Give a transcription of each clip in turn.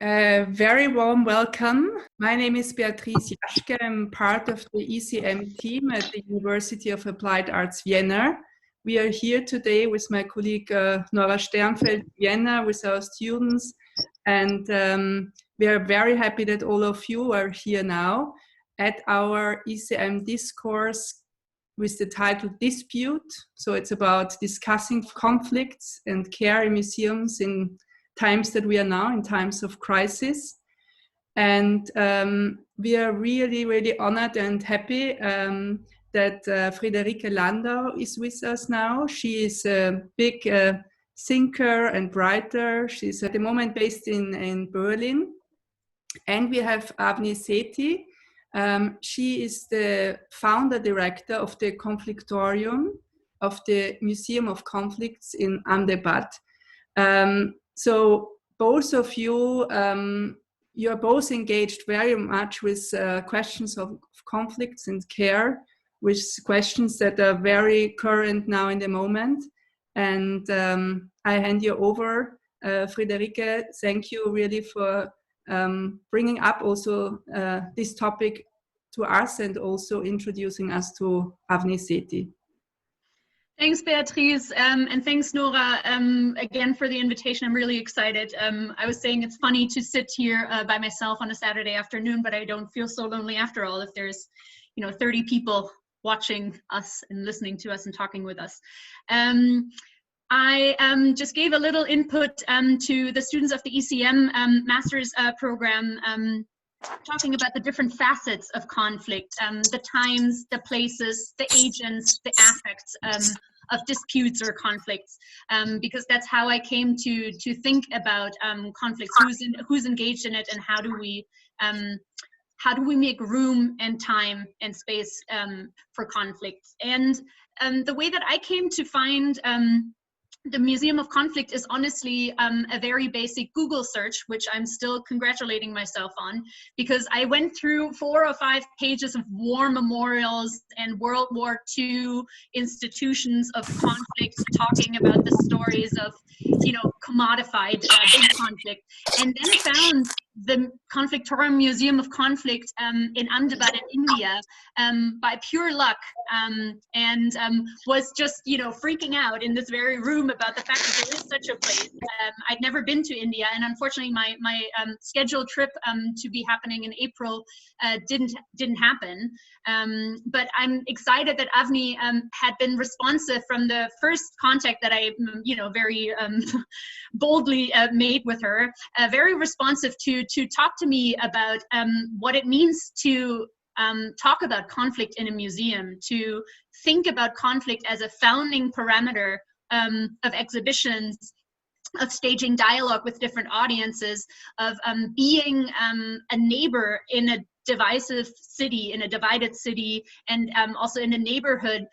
A very warm welcome. My name is Beatrice Jaschke. I'm part of the ECM team at the University of Applied Arts Vienna. We are here today with my colleague Nora Sternfeld, Vienna, with our students. And we are very happy that all of you are here now at our ECM discourse with the title Dispute. So it's about discussing conflicts and care in museums in times that we are now, in times of crisis. And we are really, really honored and happy that Friederike Landau is with us now. She is a big thinker and writer. She's at the moment based in Berlin. And we have Avni Sethi. She is the founder director of the Conflictorium of the Museum of Conflicts in Ahmedabad. So both of you, you are both engaged very much with questions of conflicts and care, with questions that are very current now in the moment. And I hand you over, Friederike. Thank you really for bringing up also this topic to us and also introducing us to Avni Sethi. Thanks, Beatrice, and thanks, Nora, again for the invitation. I'm really excited. I was saying it's funny to sit here by myself on a Saturday afternoon, but I don't feel so lonely after all if there's, 30 people watching us and listening to us and talking with us. I just gave a little input to the students of the ECM master's program, talking about the different facets of conflict, the times, the places, the agents, the affects of disputes or conflicts, because that's how I came to think about conflicts, who's engaged in it, and how do we make room and time and space for conflict. And the way that I came to find the Museum of Conflict is honestly a very basic Google search, which I'm still congratulating myself on, because I went through 4 or 5 pages of war memorials and World War II institutions of conflict, talking about the stories of, commodified big conflict, and then found the Conflictorium Museum of Conflict in Ahmedabad in India by pure luck, and was just, freaking out in this very room about the fact that there is such a place. I'd never been to India, and unfortunately my scheduled trip to be happening in April didn't happen. But I'm excited that Avni had been responsive from the first contact that I, very boldly made with her, very responsive to talk to me about what it means to talk about conflict in a museum, to think about conflict as a founding parameter of exhibitions, of staging dialogue with different audiences, of being a neighbor in a divisive city, in a divided city, and also in a neighborhood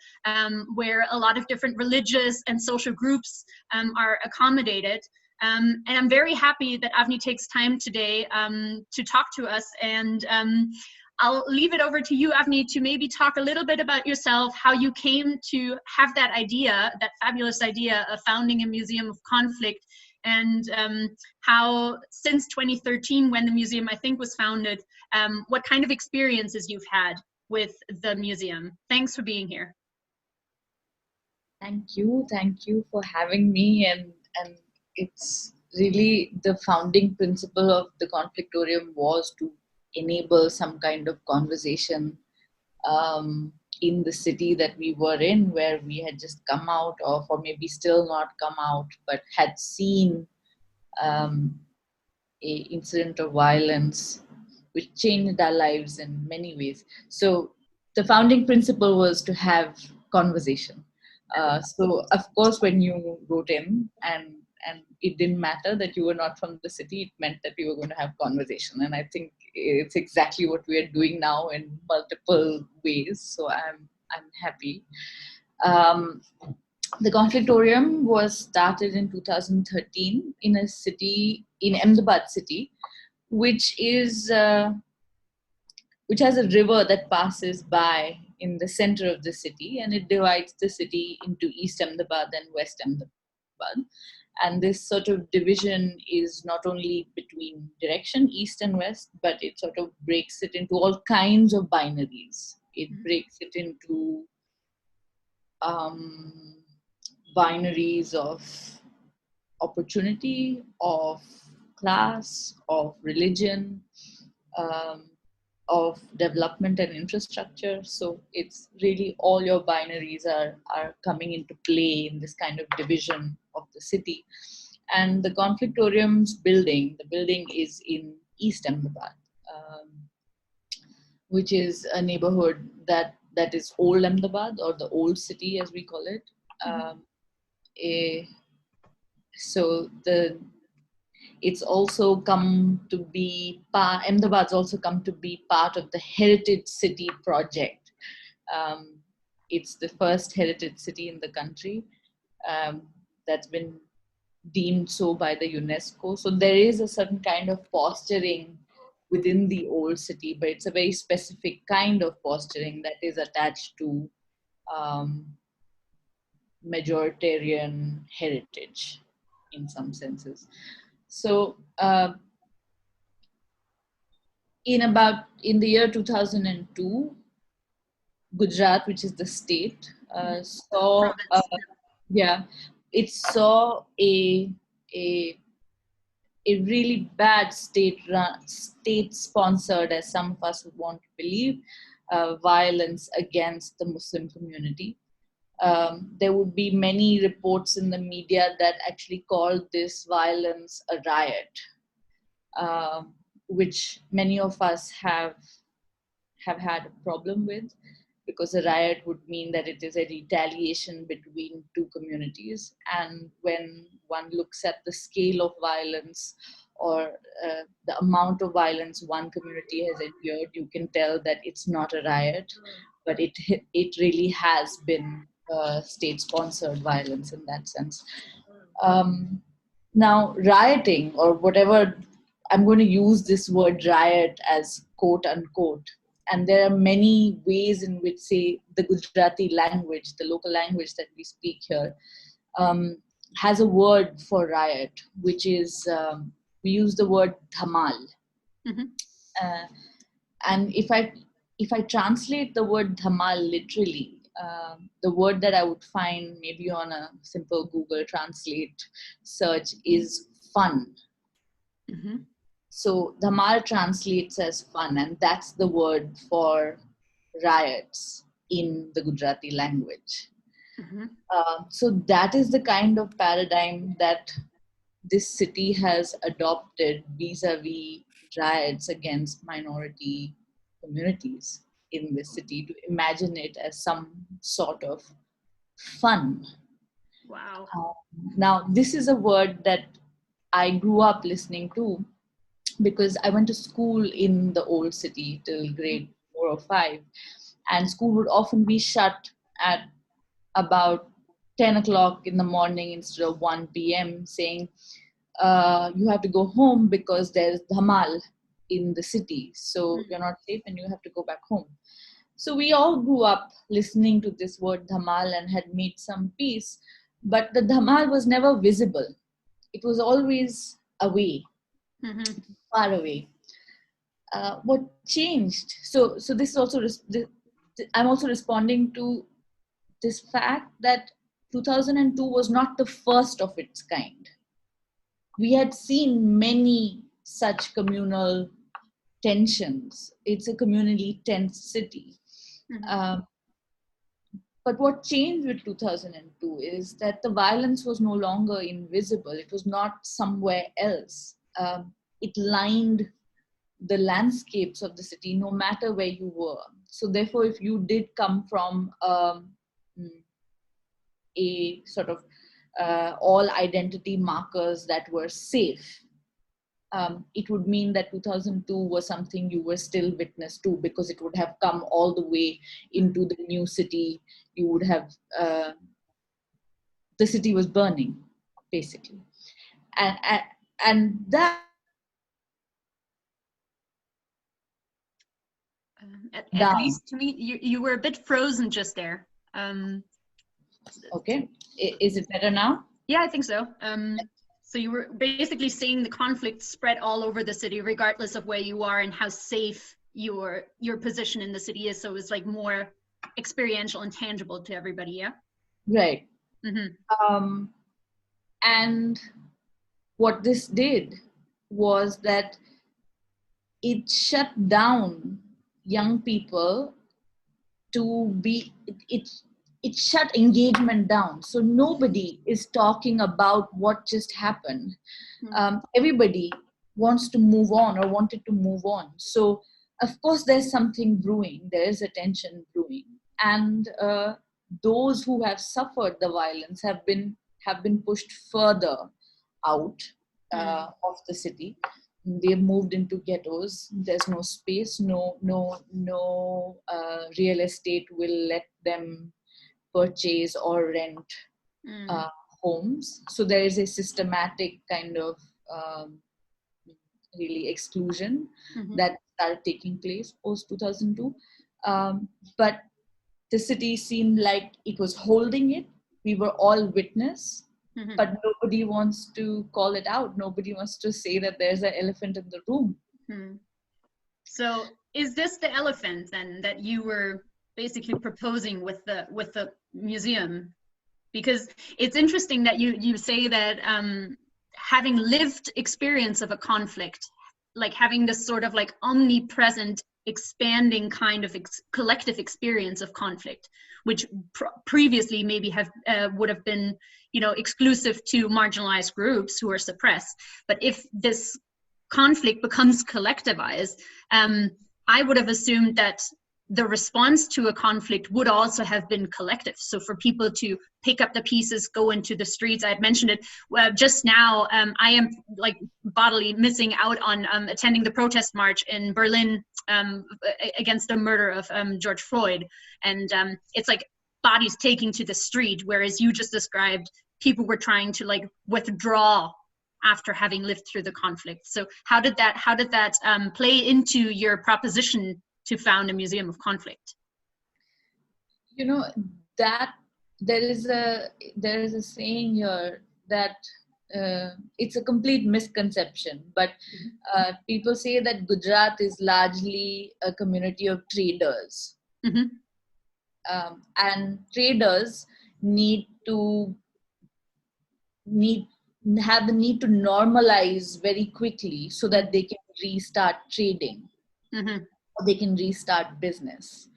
where a lot of different religious and social groups are accommodated. And I'm very happy that Avni takes time today to talk to us, and I'll leave it over to you, Avni, to maybe talk a little bit about yourself, how you came to have that idea, that fabulous idea of founding a museum of conflict, and how since 2013, when the museum I think was founded, what kind of experiences you've had with the museum. Thanks for being here. Thank you for having me, and it's really the founding principle of the Conflictorium was to enable some kind of conversation in the city that we were in, where we had just come out of, or maybe still not come out, but had seen a incident of violence which changed our lives in many ways. So the founding principle was to have conversation. So of course, when you wrote in and it didn't matter that you were not from the city, it meant that we were going to have conversation. And I think it's exactly what we are doing now in multiple ways. So I'm happy. The Conflictorium was started in 2013 in a city, in Ahmedabad city, which has a river that passes by in the center of the city, and it divides the city into East Ahmedabad and West Ahmedabad. Ahmedabad. And this sort of division is not only between direction, east and west, but it sort of breaks it into all kinds of binaries. It breaks it into binaries of opportunity, of class, of religion, of development and infrastructure. So it's really all your binaries are coming into play in this kind of division of the city. And the Conflictorium's building, the building is in East Ahmedabad, which is a neighborhood that is Old Ahmedabad, or the Old City as we call it. So it's also come to be Ahmedabad's also come to be part of the Heritage City project. It's the first heritage city in the country that's been deemed so by the UNESCO. So there is a certain kind of posturing within the old city, but it's a very specific kind of posturing that is attached to majoritarian heritage in some senses. So in the year 2002, Gujarat, which is the state, saw it saw a really bad state-sponsored, as some of us would want to believe, violence against the Muslim community. There would be many reports in the media that actually called this violence a riot, which many of us have had a problem with, because a riot would mean that it is a retaliation between two communities. And when one looks at the scale of violence or the amount of violence one community has endured, you can tell that it's not a riot, but it really has been state-sponsored violence in that sense. Now, rioting, or whatever, I'm going to use this word riot as quote unquote, and there are many ways in which, say, the Gujarati language, the local language that we speak here, has a word for riot, which is, we use the word dhamal. And if I translate the word dhamal literally, the word that I would find maybe on a simple Google Translate search is fun. So dhamal translates as fun, and that's the word for riots in the Gujarati language. So that is the kind of paradigm that this city has adopted vis-a-vis riots against minority communities in this city, to imagine it as some sort of fun. Wow. Now, this is a word that I grew up listening to, because I went to school in the old city till grade 4 or 5, and school would often be shut at about 10 o'clock in the morning instead of 1 p.m. saying, you have to go home because there's dhamal in the city, so you're not safe and you have to go back home. So we all grew up listening to this word dhamal and had made some peace, but the dhamal was never visible. It was always away, far away. What changed? So this is also, I'm also responding to this fact that 2002 was not the first of its kind. We had seen many such communal tensions. It's a communally tense city. But what changed with 2002 is that the violence was no longer invisible. It was not somewhere else. It lined the landscapes of the city, no matter where you were. So therefore, if you did come from a sort of all identity markers that were safe, it would mean that 2002 was something you were still witness to, because it would have come all the way into the new city. You would have, the city was burning, basically. And that at least to me, you were a bit frozen just there. Okay, is it better now? Yeah, I think so. So you were basically seeing the conflict spread all over the city, regardless of where you are and how safe your position in the city is. So it was like more experiential and tangible to everybody. Yeah. Right. Mm-hmm. And what this did was that it shut down young people to be, it shut engagement down. So nobody is talking about what just happened. Everybody wants to move on or wanted to move on. So of course there's something brewing, there is a tension brewing. And those who have suffered the violence have been pushed further out of the city. They've moved into ghettos. There's no space, no real estate will let them purchase or rent homes. So there is a systematic kind of really exclusion that started taking place post 2002. But the city seemed like it was holding it. We were all witness, but nobody wants to call it out. Nobody wants to say that there's an elephant in the room. So is this the elephant then that you were basically proposing with the museum? Because it's interesting that you say that having lived experience of a conflict, like having this sort of like omnipresent, expanding kind of collective experience of conflict, which previously maybe would have been, you know, exclusive to marginalized groups who are suppressed. But if this conflict becomes collectivized, I would have assumed that the response to a conflict would also have been collective. So for people to pick up the pieces, go into the streets. I had mentioned it just now. I am like bodily missing out on attending the protest march in Berlin against the murder of George Floyd. And it's like bodies taking to the street, whereas you just described people were trying to like withdraw after having lived through the conflict. So how did that play into your proposition to found a museum of conflict? You know, that there is a saying here that it's a complete misconception, but people say that Gujarat is largely a community of traders. And traders have the need to normalize very quickly so that they can restart trading. They can restart business.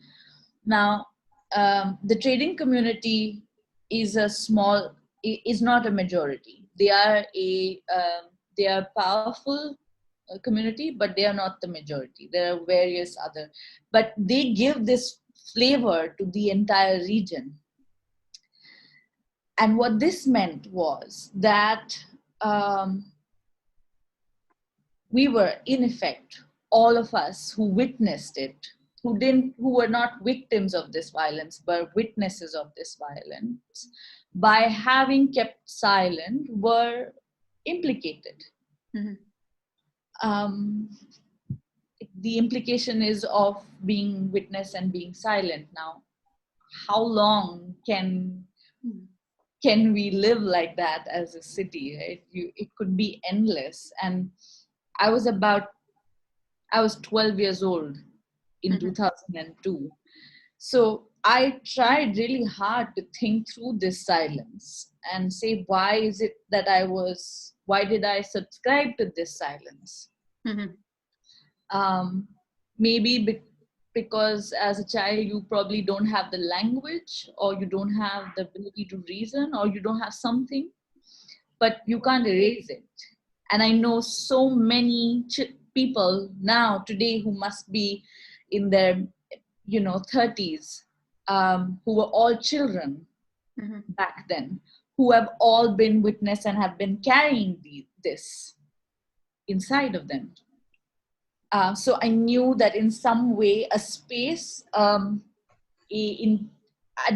Now, the trading community is not a majority. They are a powerful community, but they are not the majority. There are various other, but they give this flavor to the entire region. And what this meant was that we were, in effect, all of us who witnessed it, who were not victims of this violence, but witnesses of this violence, by having kept silent, were implicated. The implication is of being witness and being silent. Now, how long can we live like that as a city, right? It could be endless. And I was 12 years old in 2002. So I tried really hard to think through this silence and say, why did I subscribe to this silence? Maybe because as a child, you probably don't have the language, or you don't have the ability to reason, or you don't have something, but you can't erase it. And I know so many people now today who must be in their 30s, who were all children back then, who have all been witness and have been carrying this inside of them. So I knew that in some way a space, I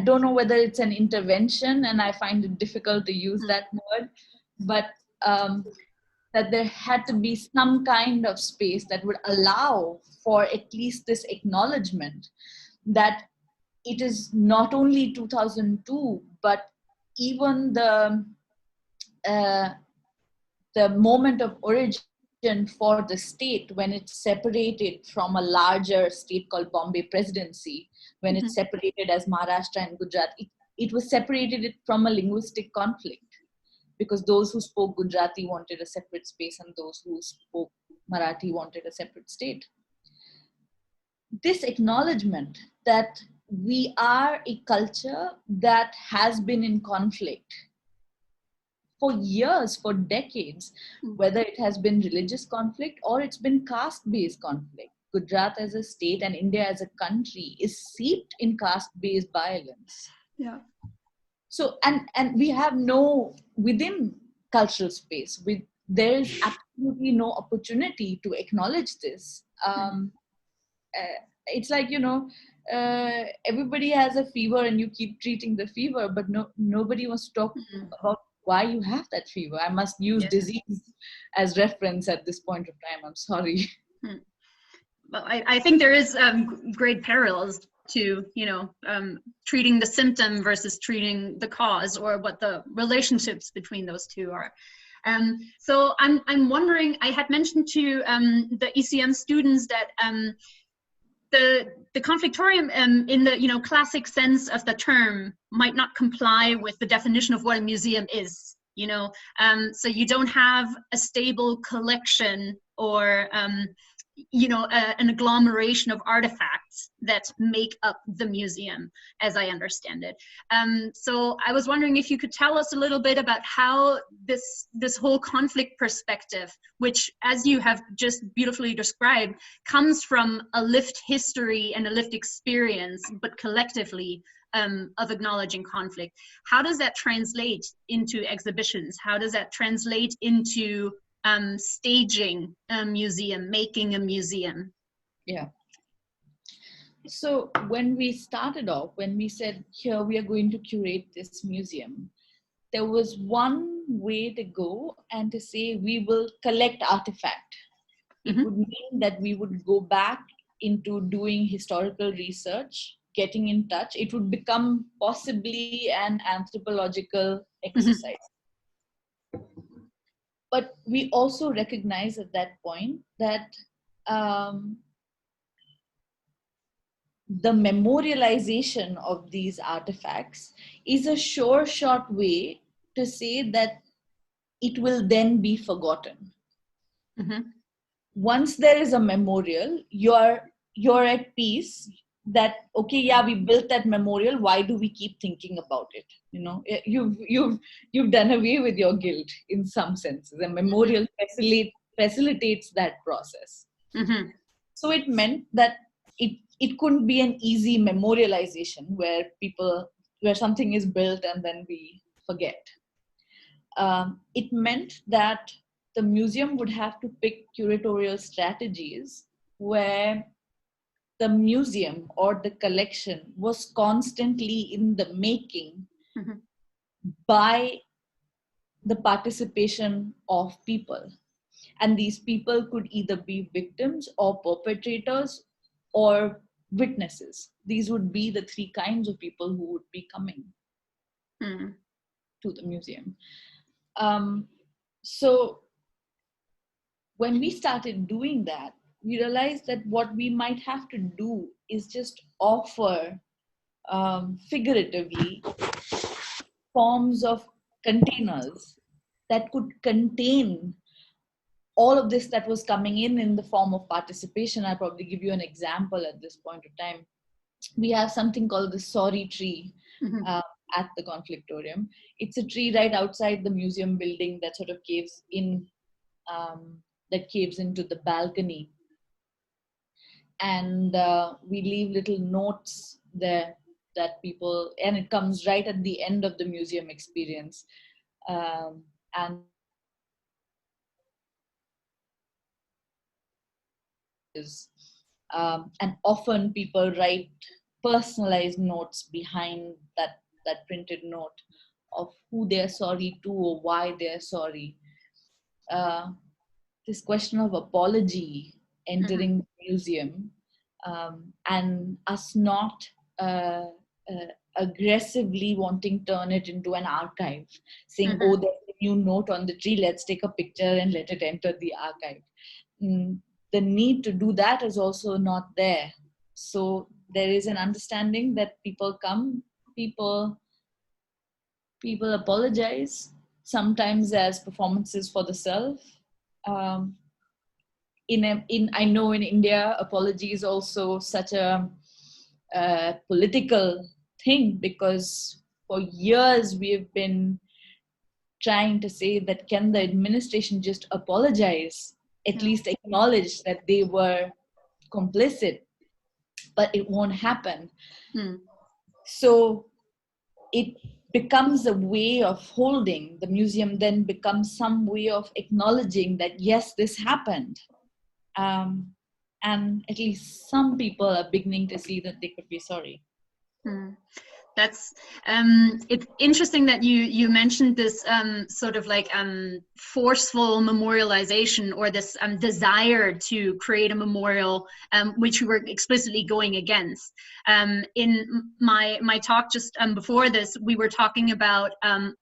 don't know whether it's an intervention, and I find it difficult to use that word, but that there had to be some kind of space that would allow for at least this acknowledgement that it is not only 2002, but even the the moment of origin for the state, when it's separated from a larger state called Bombay Presidency, when it's separated as Maharashtra and Gujarat, it was separated from a linguistic conflict, because those who spoke Gujarati wanted a separate space and those who spoke Marathi wanted a separate state. This acknowledgement that we are a culture that has been in conflict for years, for decades, whether it has been religious conflict or it's been caste-based conflict. Gujarat as a state and India as a country is steeped in caste-based violence. Yeah. So, and we have no, within cultural space, there is absolutely no opportunity to acknowledge this. It's like, everybody has a fever and you keep treating the fever, but nobody wants to talk about why you have that fever. I must use disease as reference at this point of time. I'm sorry. Well, I think there is great parallels to, treating the symptom versus treating the cause, or what the relationships between those two are. So I'm wondering, I had mentioned to the ECM students that the Conflictorium, in the classic sense of the term, might not comply with the definition of what a museum is. So you don't have a stable collection or an agglomeration of artifacts that make up the museum, as I understand it. So I was wondering if you could tell us a little bit about how this whole conflict perspective, which, as you have just beautifully described, comes from a lived history and a lived experience, but collectively of acknowledging conflict. How does that translate into exhibitions? How does that translate into staging a museum, making a museum? Yeah. So when we started off, when we said, here we are going to curate this museum, there was one way to go and to say we will collect artifact. It would mean that we would go back into doing historical research, getting in touch. It would become possibly an anthropological exercise. But we also recognize at that point that the memorialization of these artifacts is a sure shot way to say that it will then be forgotten. Once there is a memorial, you're at peace that, okay, yeah, we built that memorial. Why do we keep thinking about it? You've done away with your guilt in some sense. The memorial facilitates that process. So it meant that it couldn't be an easy memorialization where something is built and then we forget. It meant that the museum would have to pick curatorial strategies where the museum or the collection was constantly in the making by the participation of people. And these people could either be victims or perpetrators or witnesses. These would be the three kinds of people who would be coming to the museum. So when we started doing that, we realized that what we might have to do is just offer figuratively forms of containers that could contain all of this that was coming in the form of participation. I'll probably give you an example at this point of time. We have something called the sorry tree at the Conflictorium. It's a tree right outside the museum building that sort of caves in, that caves into the balcony. And we leave little notes there that people, and it comes right at the end of the museum experience. And often people write personalized notes behind that printed note of who they're sorry to or why they're sorry. This question of apology entering the museum, and us not aggressively wanting to turn it into an archive, saying, oh, there's new note on the tree, let's take a picture and let it enter the archive. The need to do that is also not there. So there is an understanding that people come, people apologize, sometimes as performances for the self. I know in India, apology is also such a political thing, because for years we have been trying to say that can the administration just apologize, at least acknowledge that they were complicit, but it won't happen. So it becomes a way of holding. The museum then becomes some way of acknowledging that yes, this happened. And at least some people are beginning to see that they could be sorry. That's it's interesting that you mentioned this sort of like forceful memorialization, or this desire to create a memorial, which we were explicitly going against. In my talk just before this, we were talking about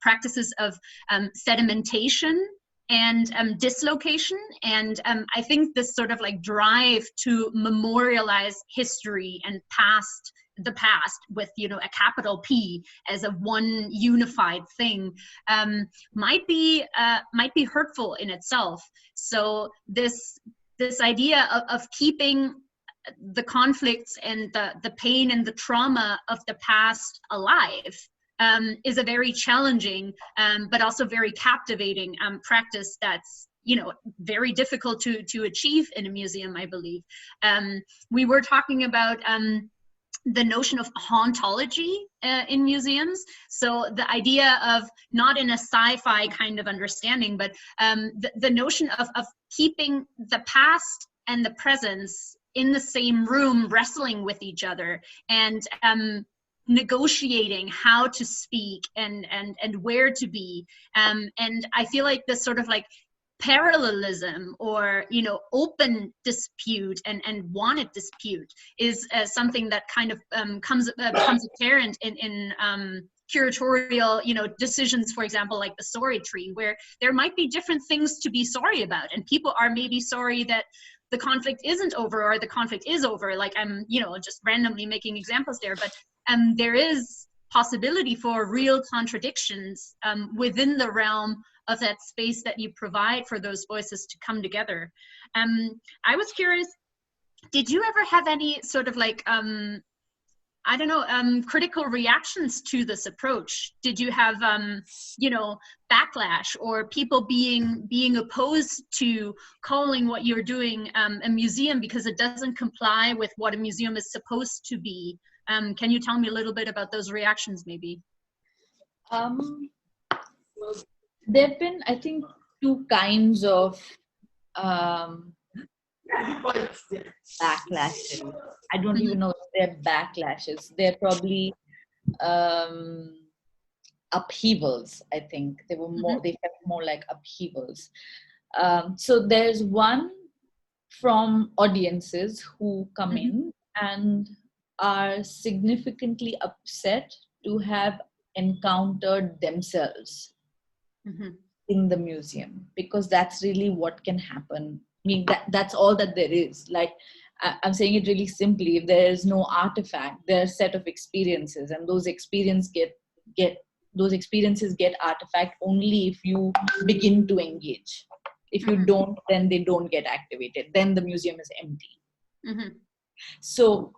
practices of sedimentation and dislocation, and I think this sort of like drive to memorialize history and the past with, you know, a capital P as a one unified thing, might be hurtful in itself. So this idea of keeping the conflicts and the pain and the trauma of the past alive is a very challenging but also very captivating practice that's, you know, very difficult to achieve in a museum, I believe. We were talking about the notion of hauntology in museums. So the idea of, not in a sci-fi kind of understanding, but the notion of keeping the past and the presence in the same room, wrestling with each other, and negotiating how to speak and where to be. And I feel like this sort of like parallelism, or, you know, open dispute and wanted dispute is something that kind of becomes apparent in curatorial, you know, decisions, for example, like the sorry tree, where there might be different things to be sorry about, and people are maybe sorry that the conflict isn't over, or the conflict is over. Like, I'm, you know, just randomly making examples there, but there is possibility for real contradictions within the realm of that space that you provide for those voices to come together. I was curious, did you ever have any sort of like, I don't know, critical reactions to this approach? Did you have, you know, backlash, or people being opposed to calling what you're doing a museum because it doesn't comply with what a museum is supposed to be? Can you tell me a little bit about those reactions, maybe? There have been, I think, two kinds of backlashes. I don't even know if they're backlashes. They're probably upheavals. I think they were more. They felt more like upheavals. So there's one from audiences who come in and are significantly upset to have encountered themselves in the museum, because that's really what can happen. I mean, that's all that there is. Like, I'm saying it really simply. If there is no artifact, there are a set of experiences, and those experiences get artifact only if you begin to engage. If you don't, then they don't get activated. Then the museum is empty. So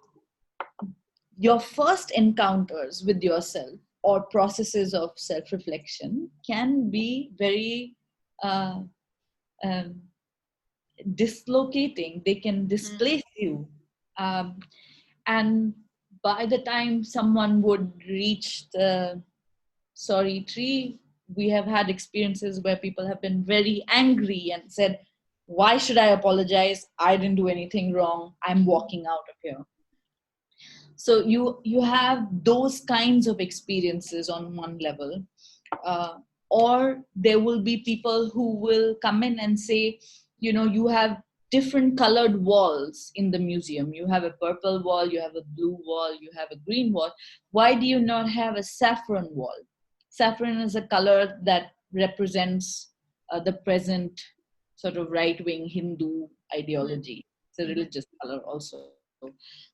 your first encounters with yourself or processes of self-reflection can be very dislocating. They can displace you. And by the time someone would reach the sorry tree, we have had experiences where people have been very angry and said, why should I apologize? I didn't do anything wrong. I'm walking out of here. So you have those kinds of experiences on one level. Or there will be people who will come in and say, you know, you have different colored walls in the museum. You have a purple wall, you have a blue wall, you have a green wall. Why do you not have a saffron wall? Saffron is a color that represents the present sort of right-wing Hindu ideology. It's a religious color also.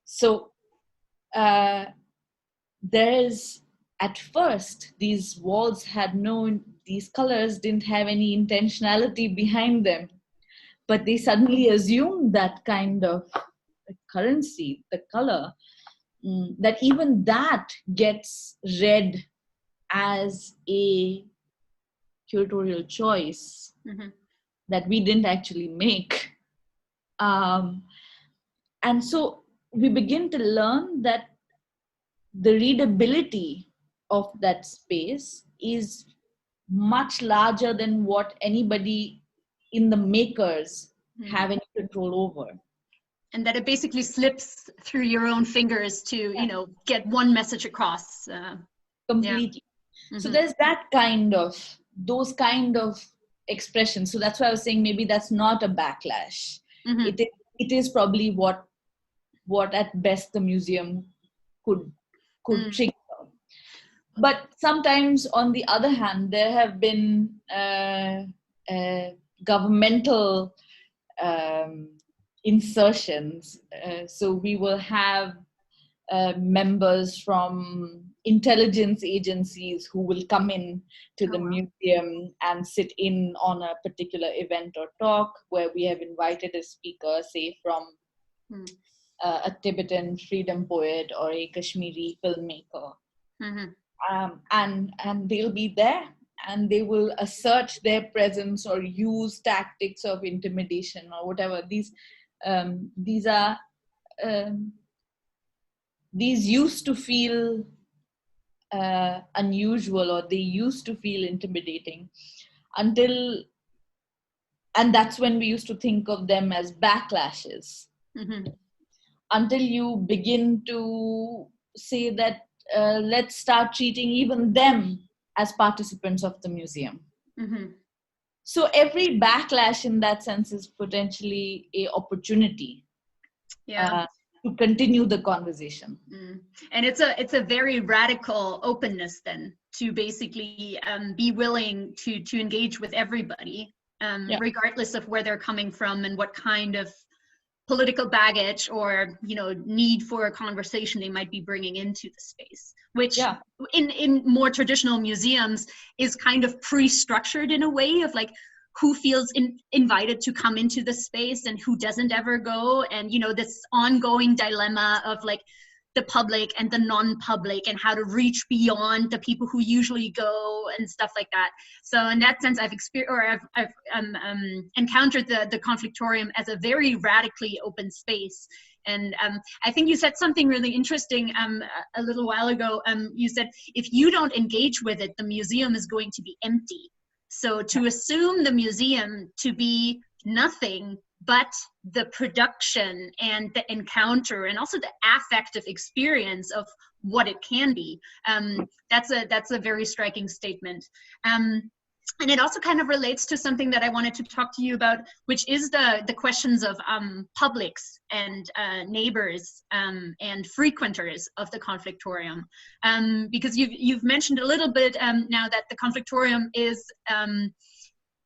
So there's, at first, these walls had these colors didn't have any intentionality behind them, but they suddenly assumed that kind of currency, the color, that even that gets read as a curatorial choice that we didn't actually make. And so we begin to learn that the readability of that space is much larger than what anybody in the makers have any control over. And that it basically slips through your own fingers to, you know, get one message across. Completely. Yeah. So there's those kind of expressions. So that's why I was saying maybe that's not a backlash. It is probably what at best the museum could trigger. But sometimes, on the other hand, there have been governmental insertions. So we will have members from intelligence agencies who will come in to the museum and sit in on a particular event or talk, where we have invited a speaker, say from a Tibetan freedom poet or a Kashmiri filmmaker. And they'll be there and they will assert their presence or use tactics of intimidation or whatever. These used to feel unusual, or they used to feel intimidating and that's when we used to think of them as backlashes. Until you begin to say that let's start treating even them as participants of the museum. So every backlash in that sense is potentially a opportunity to continue the conversation. And it's a very radical openness then to basically be willing to engage with everybody, regardless of where they're coming from and what kind of political baggage or, you know, need for a conversation they might be bringing into the space, which in more traditional museums is kind of pre-structured in a way of like who feels invited to come into the space and who doesn't ever go, and, you know, this ongoing dilemma of like the public and the non-public and how to reach beyond the people who usually go and stuff like that. So in that sense, I've encountered the Conflictorium as a very radically open space. And I think you said something really interesting a little while ago. You said, if you don't engage with it, the museum is going to be empty. So to assume the museum to be nothing but the production and the encounter and also the affective experience of what it can be, that's a very striking statement. And it also kind of relates to something that I wanted to talk to you about, which is the questions of publics and neighbors and frequenters of the Conflictorium. Because you've mentioned a little bit now that the Conflictorium is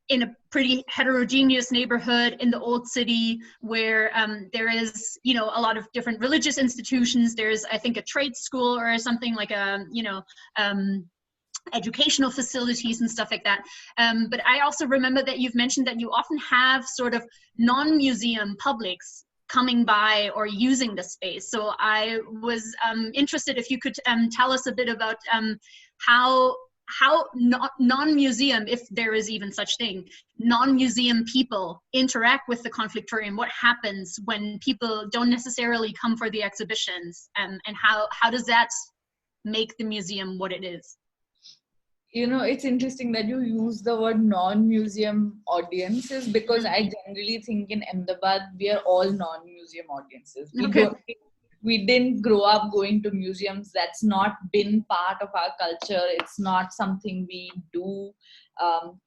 in a pretty heterogeneous neighborhood in the old city, where there is, you know, a lot of different religious institutions. There's, I think, a trade school or something like a, you know, educational facilities and stuff like that. But I also remember that you've mentioned that you often have sort of non-museum publics coming by or using the space. So I was interested if you could tell us a bit about how non-museum, if there is even such thing, non-museum people interact with the Conflictorium. What happens when people don't necessarily come for the exhibitions, and how does that make the museum what it is? You know, it's interesting that you use the word non-museum audiences, because I generally think in Ahmedabad, we are all non-museum audiences. We didn't grow up going to museums. That's not been part of our culture. It's not something we do.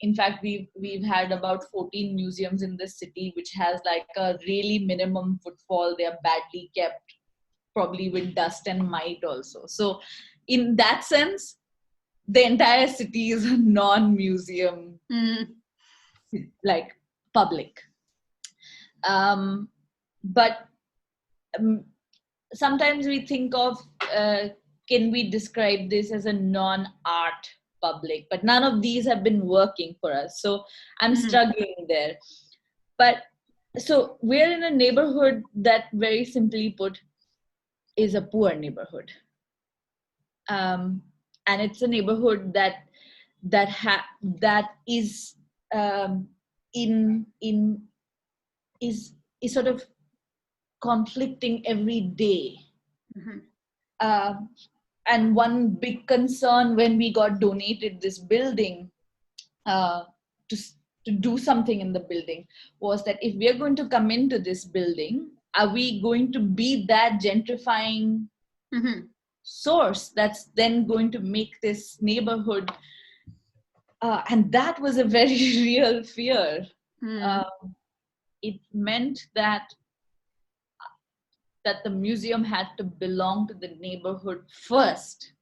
In fact, we've had about 14 museums in this city, which has like a really minimum footfall. They are badly kept, probably with dust and mite also. So in that sense, the entire city is a non-museum, like public. But sometimes we think of, can we describe this as a non-art public? But none of these have been working for us. So I'm struggling there. But so we're in a neighborhood that, very simply put, is a poor neighborhood. And it's a neighborhood that is is sort of conflicting every day. And one big concern when we got donated this building to do something in the building was that if we are going to come into this building, are we going to be that gentrifying source that's then going to make this neighborhood, and that was a very real fear. It meant that the museum had to belong to the neighborhood first,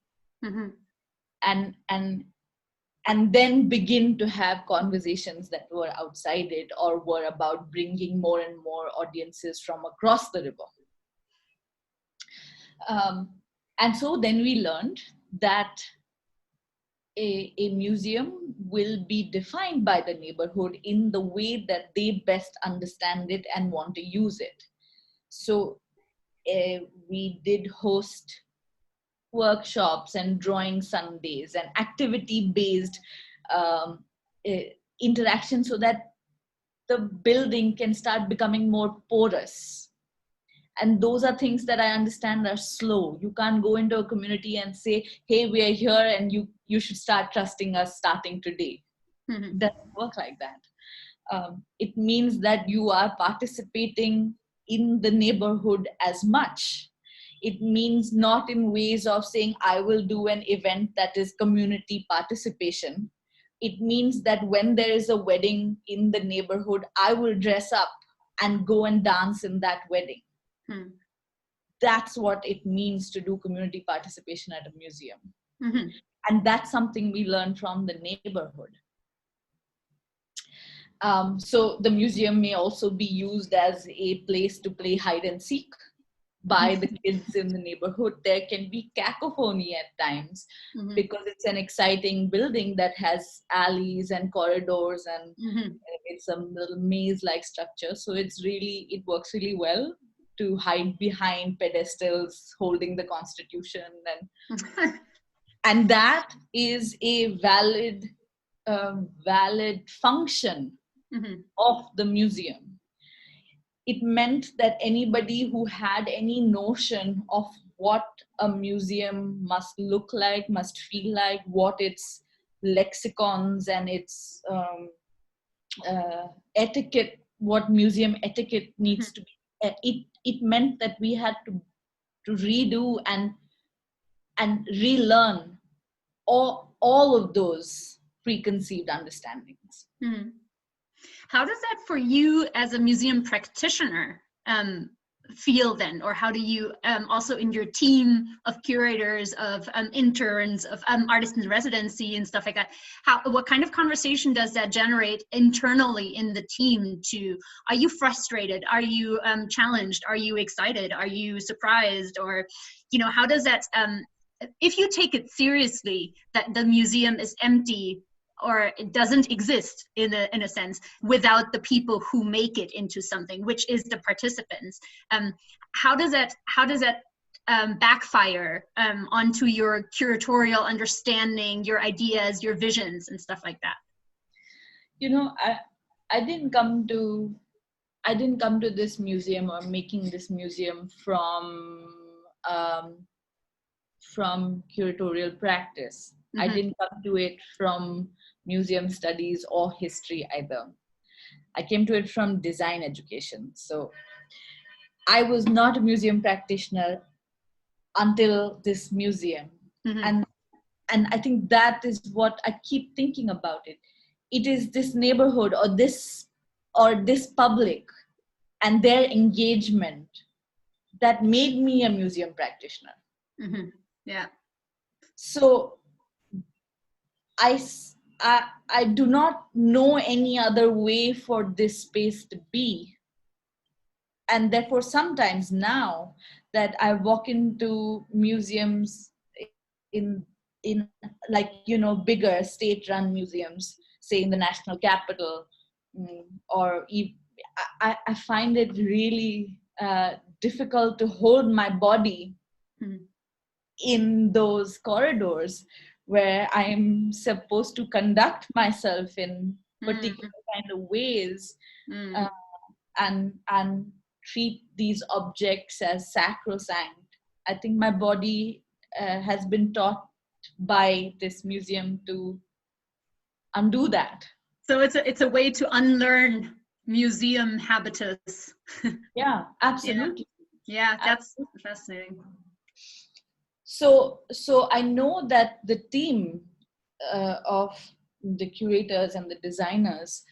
and then begin to have conversations that were outside it, or were about bringing more and more audiences from across the river. And so then we learned that a museum will be defined by the neighborhood in the way that they best understand it and want to use it. So we did host workshops and drawing Sundays and activity-based interaction, so that the building can start becoming more porous. And those are things that I understand are slow. You can't go into a community and say, hey, we are here and you should start trusting us starting today. It doesn't work like that. It means that you are participating in the neighborhood as much. It means not in ways of saying, I will do an event that is community participation. It means that when there is a wedding in the neighborhood, I will dress up and go and dance in that wedding. That's what it means to do community participation at a museum. And that's something we learn from the neighborhood. So the museum may also be used as a place to play hide and seek by the kids in the neighborhood. There can be cacophony at times because it's an exciting building that has alleys and corridors, and it's a little maze-like structure. So it works really well to hide behind pedestals holding the Constitution, and that is a valid function of the museum. It meant that anybody who had any notion of what a museum must look like, must feel like, what its lexicons and its etiquette, what museum etiquette needs to be, it meant that we had to redo and relearn all of those preconceived understandings. How does that for you as a museum practitioner feel then? Or how do you also in your team of curators, of interns, of artists in residency and stuff like that, what kind of conversation does that generate internally in the team? Are you frustrated? Are you challenged? Are you excited? Are you surprised? Or, how does that, if you take it seriously that the museum is empty or it doesn't exist in a sense without the people who make it into something, which is the participants, how does that backfire onto your curatorial understanding, your ideas, your visions, and stuff like that? I didn't come to this museum or making this museum from curatorial practice. I didn't come to it from museum studies or history either. I came to it from design education. So I was not a museum practitioner until this museum. And I think that is what I keep thinking about it. It is this neighborhood or this public and their engagement that made me a museum practitioner. Yeah. So I do not know any other way for this space to be. And therefore, sometimes now that I walk into museums in like, bigger state-run museums, say in the national capital, or I find it really difficult to hold my body in those corridors where I'm supposed to conduct myself in particular kind of ways, and treat these objects as sacrosanct. I think my body has been taught by this museum to undo that. So it's a way to unlearn museum habitus. Yeah, absolutely. Yeah, that's fascinating. So I know that the team of the curators and the designers,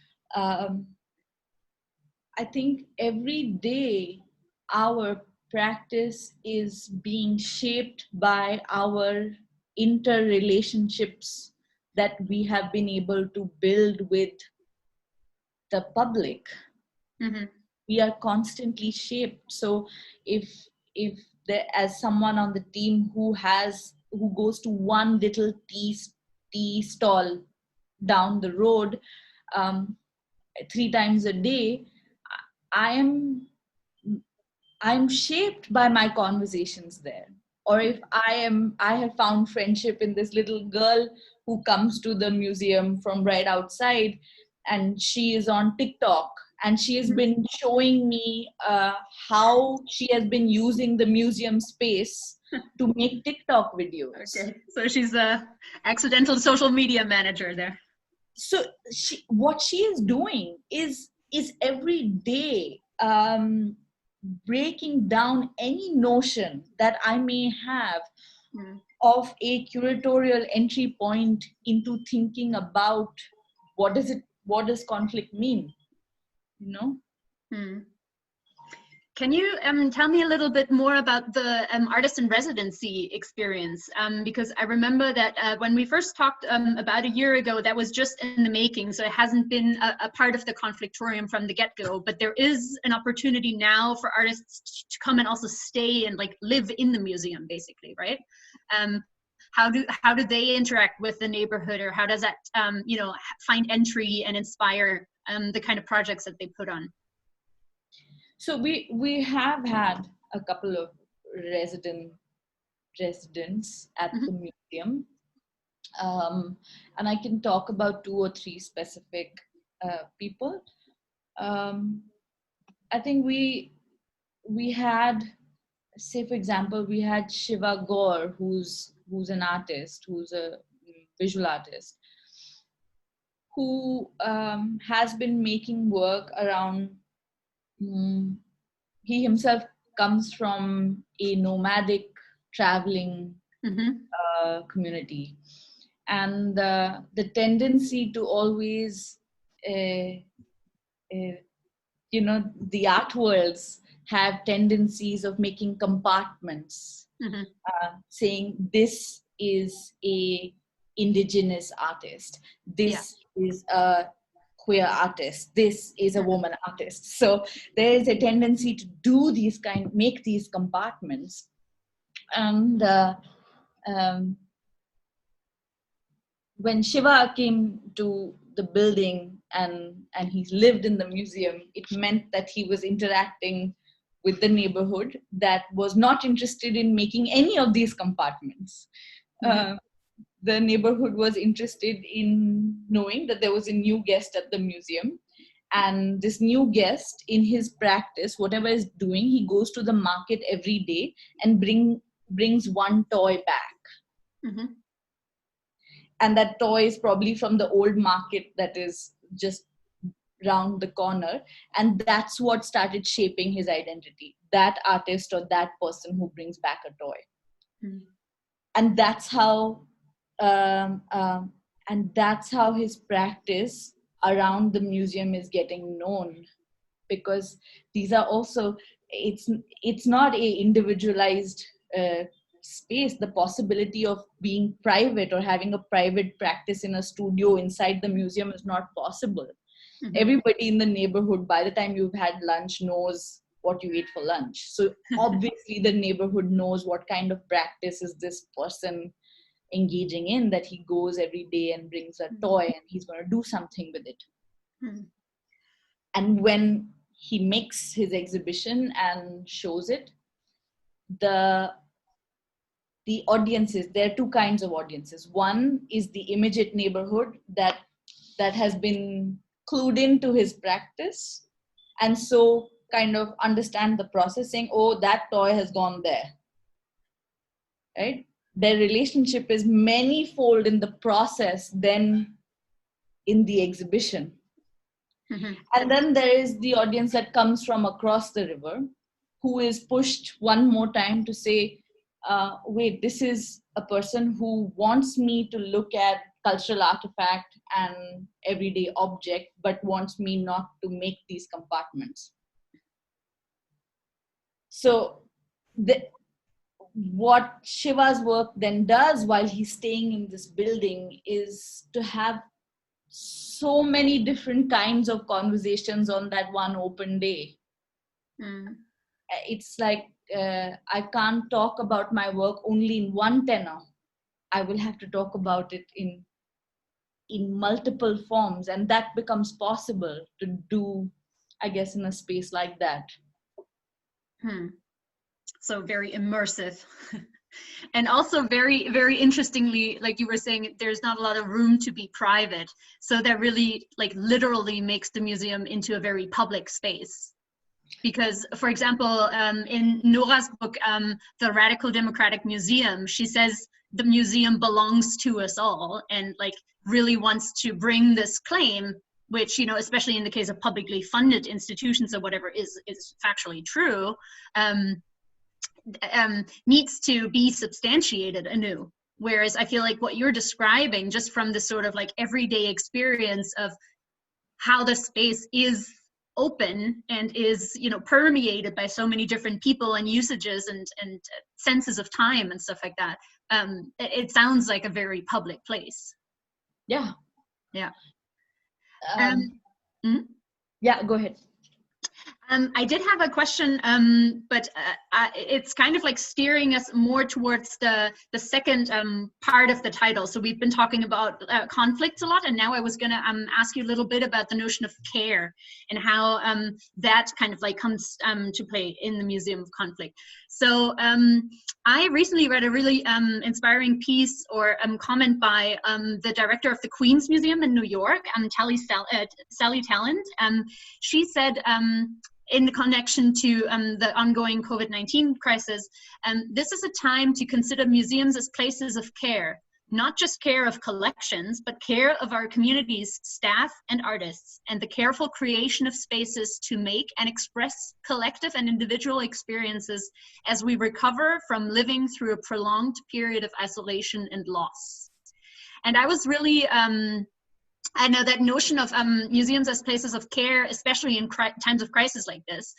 I think every day our practice is being shaped by our interrelationships that we have been able to build with the public. We are constantly shaped. So if there, as someone on the team who goes to one little tea stall down the road 3 times a day, I'm shaped by my conversations there. Or if I have found friendship in this little girl who comes to the museum from right outside, and she is on TikTok, and she has been showing me how she has been using the museum space to make TikTok videos. Okay, so she's a accidental social media manager there. So what she is doing is every day breaking down any notion that I may have of a curatorial entry point into thinking about what does conflict mean, Can you tell me a little bit more about the artist in residency experience? Because I remember that when we first talked about a year ago, that was just in the making, so it hasn't been a part of the Conflictorium from the get-go, but there is an opportunity now for artists to come and also stay and like live in the museum, basically, right? How do they interact with the neighborhood, or how does that find entry and inspire the kind of projects that they put on? So we have had a couple of residents at the museum, and I can talk about 2 or 3 specific people. I think we had, say for example, we had Shiva Gaur, who's an artist, who's a visual artist, who has been making work around. He himself comes from a nomadic traveling community, and the tendency to always the art worlds have tendencies of making compartments, saying this is a indigenous artist, this is a queer artist, this is a woman artist. So there is a tendency to do make these compartments. And when Shiva came to the building and he lived in the museum, it meant that he was interacting with the neighborhood that was not interested in making any of these compartments. The neighborhood was interested in knowing that there was a new guest at the museum, and this new guest, in his practice, whatever is doing, he goes to the market every day and brings one toy back. And that toy is probably from the old market that is just round the corner, and that's what started shaping his identity, that artist or that person who brings back a toy. And that's how his practice around the museum is getting known, because these are also, it's not a individualized space, the possibility of being private or having a private practice in a studio inside the museum is not possible. Mm-hmm. Everybody in the neighborhood, by the time you've had lunch, knows what you ate for lunch. So obviously the neighborhood knows what kind of practice is this person engaging in, that he goes every day and brings a toy and he's going to do something with it. Mm-hmm. And when he makes his exhibition and shows it, the audiences, there are two kinds of audiences. One is the immediate neighborhood that has been clued into his practice, and so kind of understand the process, saying, oh, that toy has gone there, right? Their relationship is many-fold in the process than in the exhibition. Mm-hmm. And then there is the audience that comes from across the river, who is pushed one more time to say, wait, this is a person who wants me to look at cultural artifact and everyday object, but wants me not to make these compartments. So what Shiva's work then does while he's staying in this building is to have so many different kinds of conversations on that one open day. Mm. It's like, I can't talk about my work only in one tenor. I will have to talk about it in multiple forms, and that becomes possible to do, I guess, in a space like that. So very immersive. And also very, very interestingly, like you were saying, there's not a lot of room to be private. So that really, like, literally makes the museum into a very public space. Because, for example, in Nora's book, The Radical Democratic Museum, she says the museum belongs to us all, and like really wants to bring this claim, which, you know, especially in the case of publicly funded institutions or whatever is factually true, needs to be substantiated anew. Whereas I feel like what you're describing, just from this sort of like everyday experience of how the space is open and is, you know, permeated by so many different people and usages and senses of time and stuff like that, it sounds like a very public place. Yeah. Yeah. Yeah, go ahead. I did have a question, but it's kind of like steering us more towards the second part of the title. So we've been talking about conflicts a lot, and now I was going to ask you a little bit about the notion of care and how that kind of like comes to play in the Museum of Conflict. So I recently read a really inspiring piece or comment by the director of the Queen's Museum in New York, Sally Talland. She said, in connection to the ongoing COVID-19 crisis, this is a time to consider museums as places of care, not just care of collections, but care of our community's staff and artists, and the careful creation of spaces to make and express collective and individual experiences as we recover from living through a prolonged period of isolation and loss. And I was really, I know that notion of museums as places of care, especially in times of crisis like this,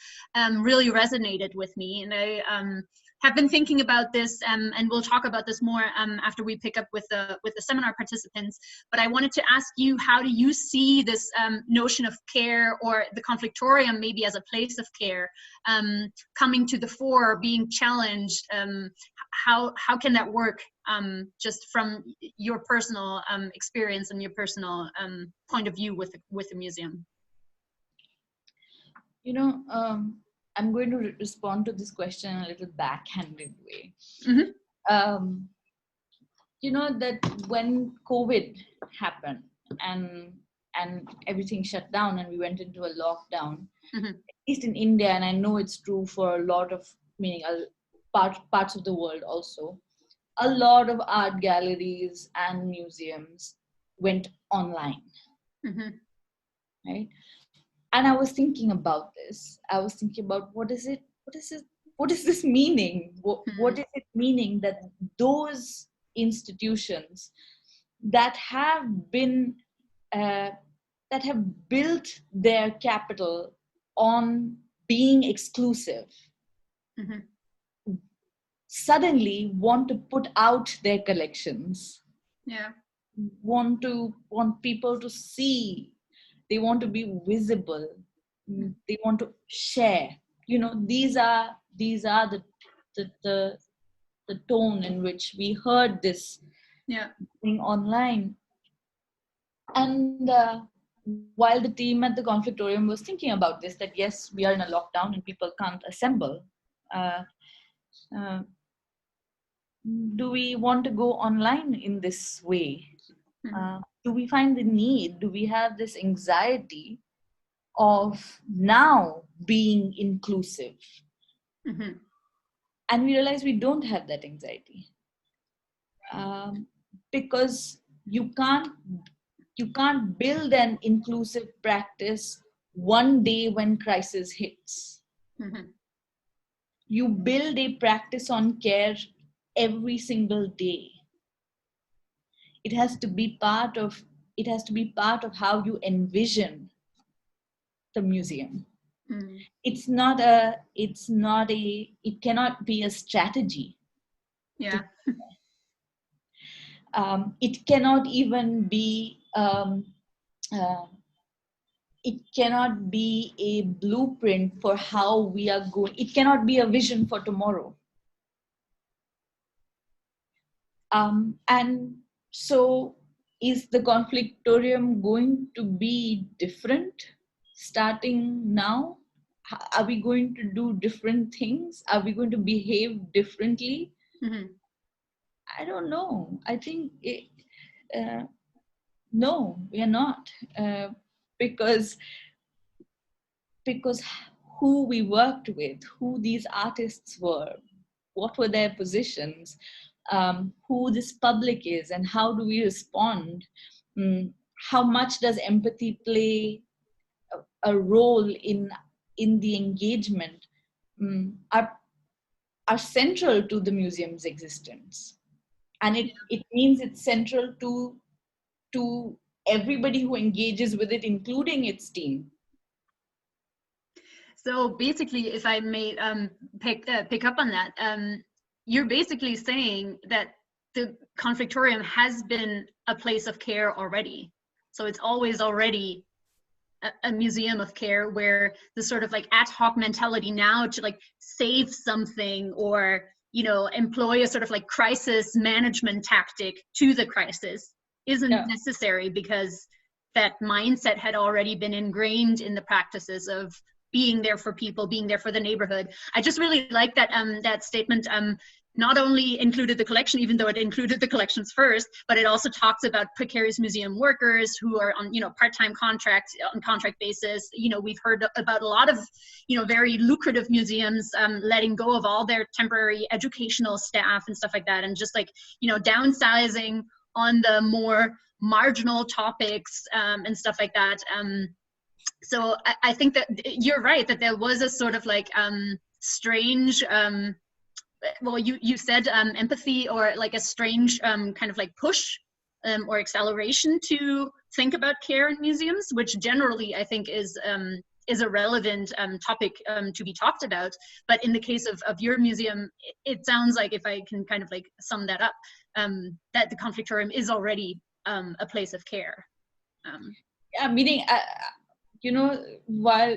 really resonated with me. And I have been thinking about this, and we'll talk about this more after we pick up with the seminar participants. But I wanted to ask you, how do you see this notion of care, or the Conflictorium maybe as a place of care, coming to the fore, being challenged? How can that work, just from your personal experience and your personal point of view with the museum? You know, I'm going to respond to this question in a little backhanded way. Mm-hmm. You know, that when COVID happened and everything shut down and we went into a lockdown, mm-hmm. at least in India, and I know it's true for a lot of, meaning parts of the world also, a lot of art galleries and museums went online. Mm-hmm. Right? And I was thinking about this. I was thinking about what is this meaning? What is it meaning that those institutions that have been that have built their capital on being exclusive, mm-hmm. suddenly want to put out their collections, want people to see, they want to be visible, they want to share. These are the tone in which we heard this thing online. And while the team at the Conflictorium was thinking about this, that yes, we are in a lockdown and people can't assemble, do we want to go online in this way? Do we find the need? Do we have this anxiety of now being inclusive? And we realize we don't have that anxiety, because you can't build an inclusive practice one day when crisis hits. You build a practice on care every single day. It has to be part of how you envision the museum. It cannot be a strategy. It cannot even be it cannot be a blueprint for how we are going. It cannot be a vision for tomorrow. And so is the Conflictorium going to be different starting now? Are we going to do different things? Are we going to behave differently? I don't know. I think no, we are not, because who we worked with, who these artists were, what were their positions, who this public is, and how do we respond? How much does empathy play a role in the engagement? Are central to the museum's existence, and it means it's central to everybody who engages with it, including its team. So basically, if I may pick up on that, you're basically saying that the Conflictorium has been a place of care already. So it's always already a museum of care, where the sort of like ad hoc mentality now to like save something or, you know, employ a sort of like crisis management tactic to the crisis isn't necessary, because that mindset had already been ingrained in the practices of being there for people, being there for the neighborhood. I just really like that that statement. Not only included the collection, even though it included the collections first, but it also talks about precarious museum workers who are on, you know, part-time contracts, on contract basis. You know, we've heard about a lot of, you know, very lucrative museums letting go of all their temporary educational staff and stuff like that, and just like, you know, downsizing on the more marginal topics and stuff like that. So I think that you're right, that there was a sort of like strange, well, you said empathy, or like a strange kind of like push or acceleration to think about care in museums, which generally I think is a relevant topic to be talked about. But in the case of your museum, it sounds like, if I can kind of like sum that up, that the Conflictorium is already a place of care. Yeah, meaning, you know, while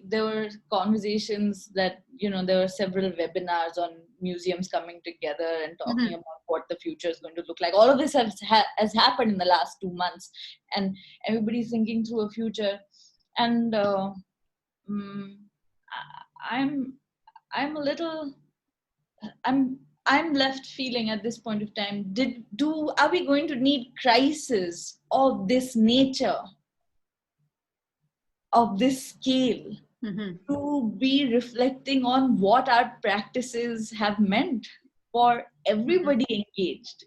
there were conversations that, you know, there were several webinars on museums coming together and talking about what the future is going to look like. All of this has happened in the last 2 months, and everybody's thinking through a future. And I'm a little, I'm left feeling at this point of time, are we going to need crises of this nature, of this scale, to be reflecting on what our practices have meant for everybody engaged?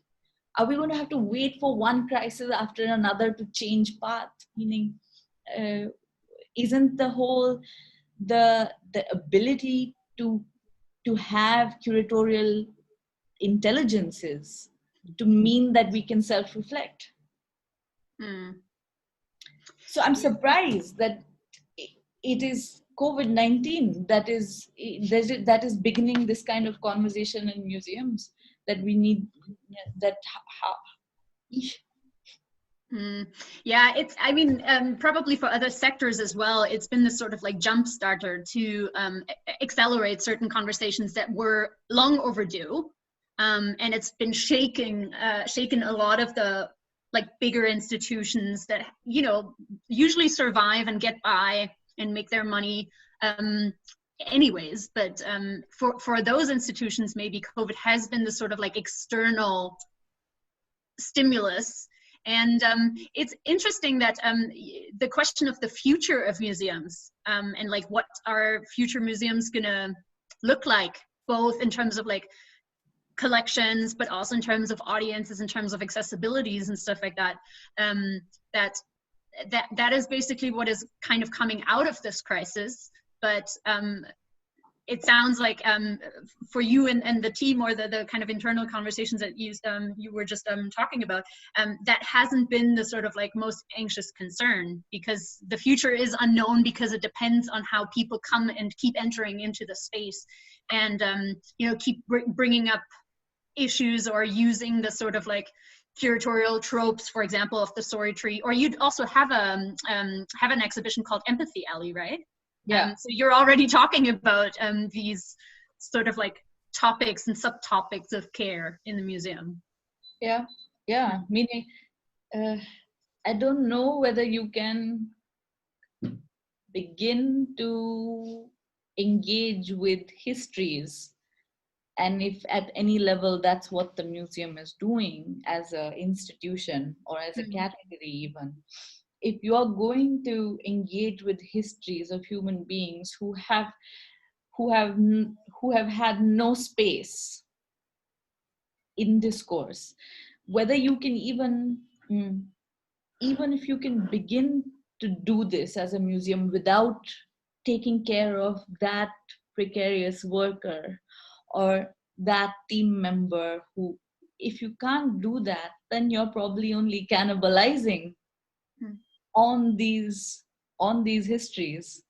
Are we going to have to wait for one crisis after another to change path? Meaning, isn't the ability to have curatorial intelligences to mean that we can self-reflect? So I'm surprised that it is COVID-19 that is beginning this kind of conversation in museums that we need, that Yeah, I mean, probably for other sectors as well, it's been this sort of like jump starter to accelerate certain conversations that were long overdue. And it's been shaken a lot of the like bigger institutions that, you know, usually survive and get by and make their money anyways. But for those institutions, maybe COVID has been the sort of like external stimulus. And it's interesting that the question of the future of museums and like what are future museums gonna look like, both in terms of like collections, but also in terms of audiences, in terms of accessibilities and stuff like that, that is basically what is kind of coming out of this crisis. But it sounds like for you and the team, or the kind of internal conversations that you were just talking about, that hasn't been the sort of like most anxious concern, because the future is unknown, because it depends on how people come and keep entering into the space and you know, keep bringing up issues or using the sort of like curatorial tropes, for example, of the story tree. Or you'd also have an exhibition called Empathy Alley, right? Yeah. So you're already talking about these sort of like topics and subtopics of care in the museum. Yeah. Meaning, I don't know whether you can begin to engage with histories, and if at any level that's what the museum is doing as an institution or as a category even. If you are going to engage with histories of human beings who have had no space in discourse, whether you can even if you can begin to do this as a museum without taking care of that precarious worker or that team member, who, if you can't do that, then you're probably only cannibalizing on these histories.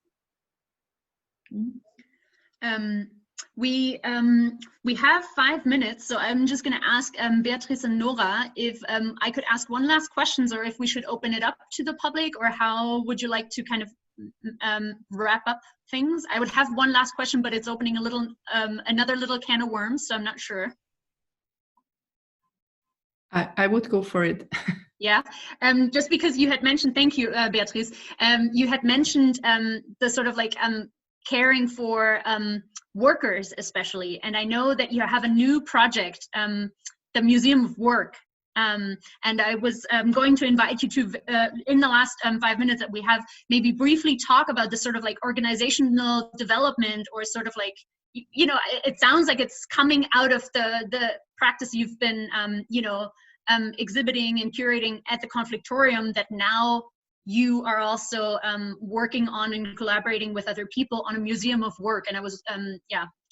We have 5 minutes, so I'm just going to ask Beatrice and Nora if I could ask one last question, or if we should open it up to the public, or how would you like to kind of wrap up things? I would have one last question, but it's opening a little another little can of worms, so I'm not sure. I would go for it. Yeah, just because you had mentioned, thank you, Beatrice, you had mentioned the sort of like caring for workers especially, and I know that you have a new project, the Museum of Work, and I was going to invite you to, in the last 5 minutes that we have, maybe briefly talk about the sort of like organizational development, or sort of like, you know, it sounds like it's coming out of the practice you've been, you know, exhibiting and curating at the Conflictorium, that now you are also working on and collaborating with other people on a Museum of Work. And I was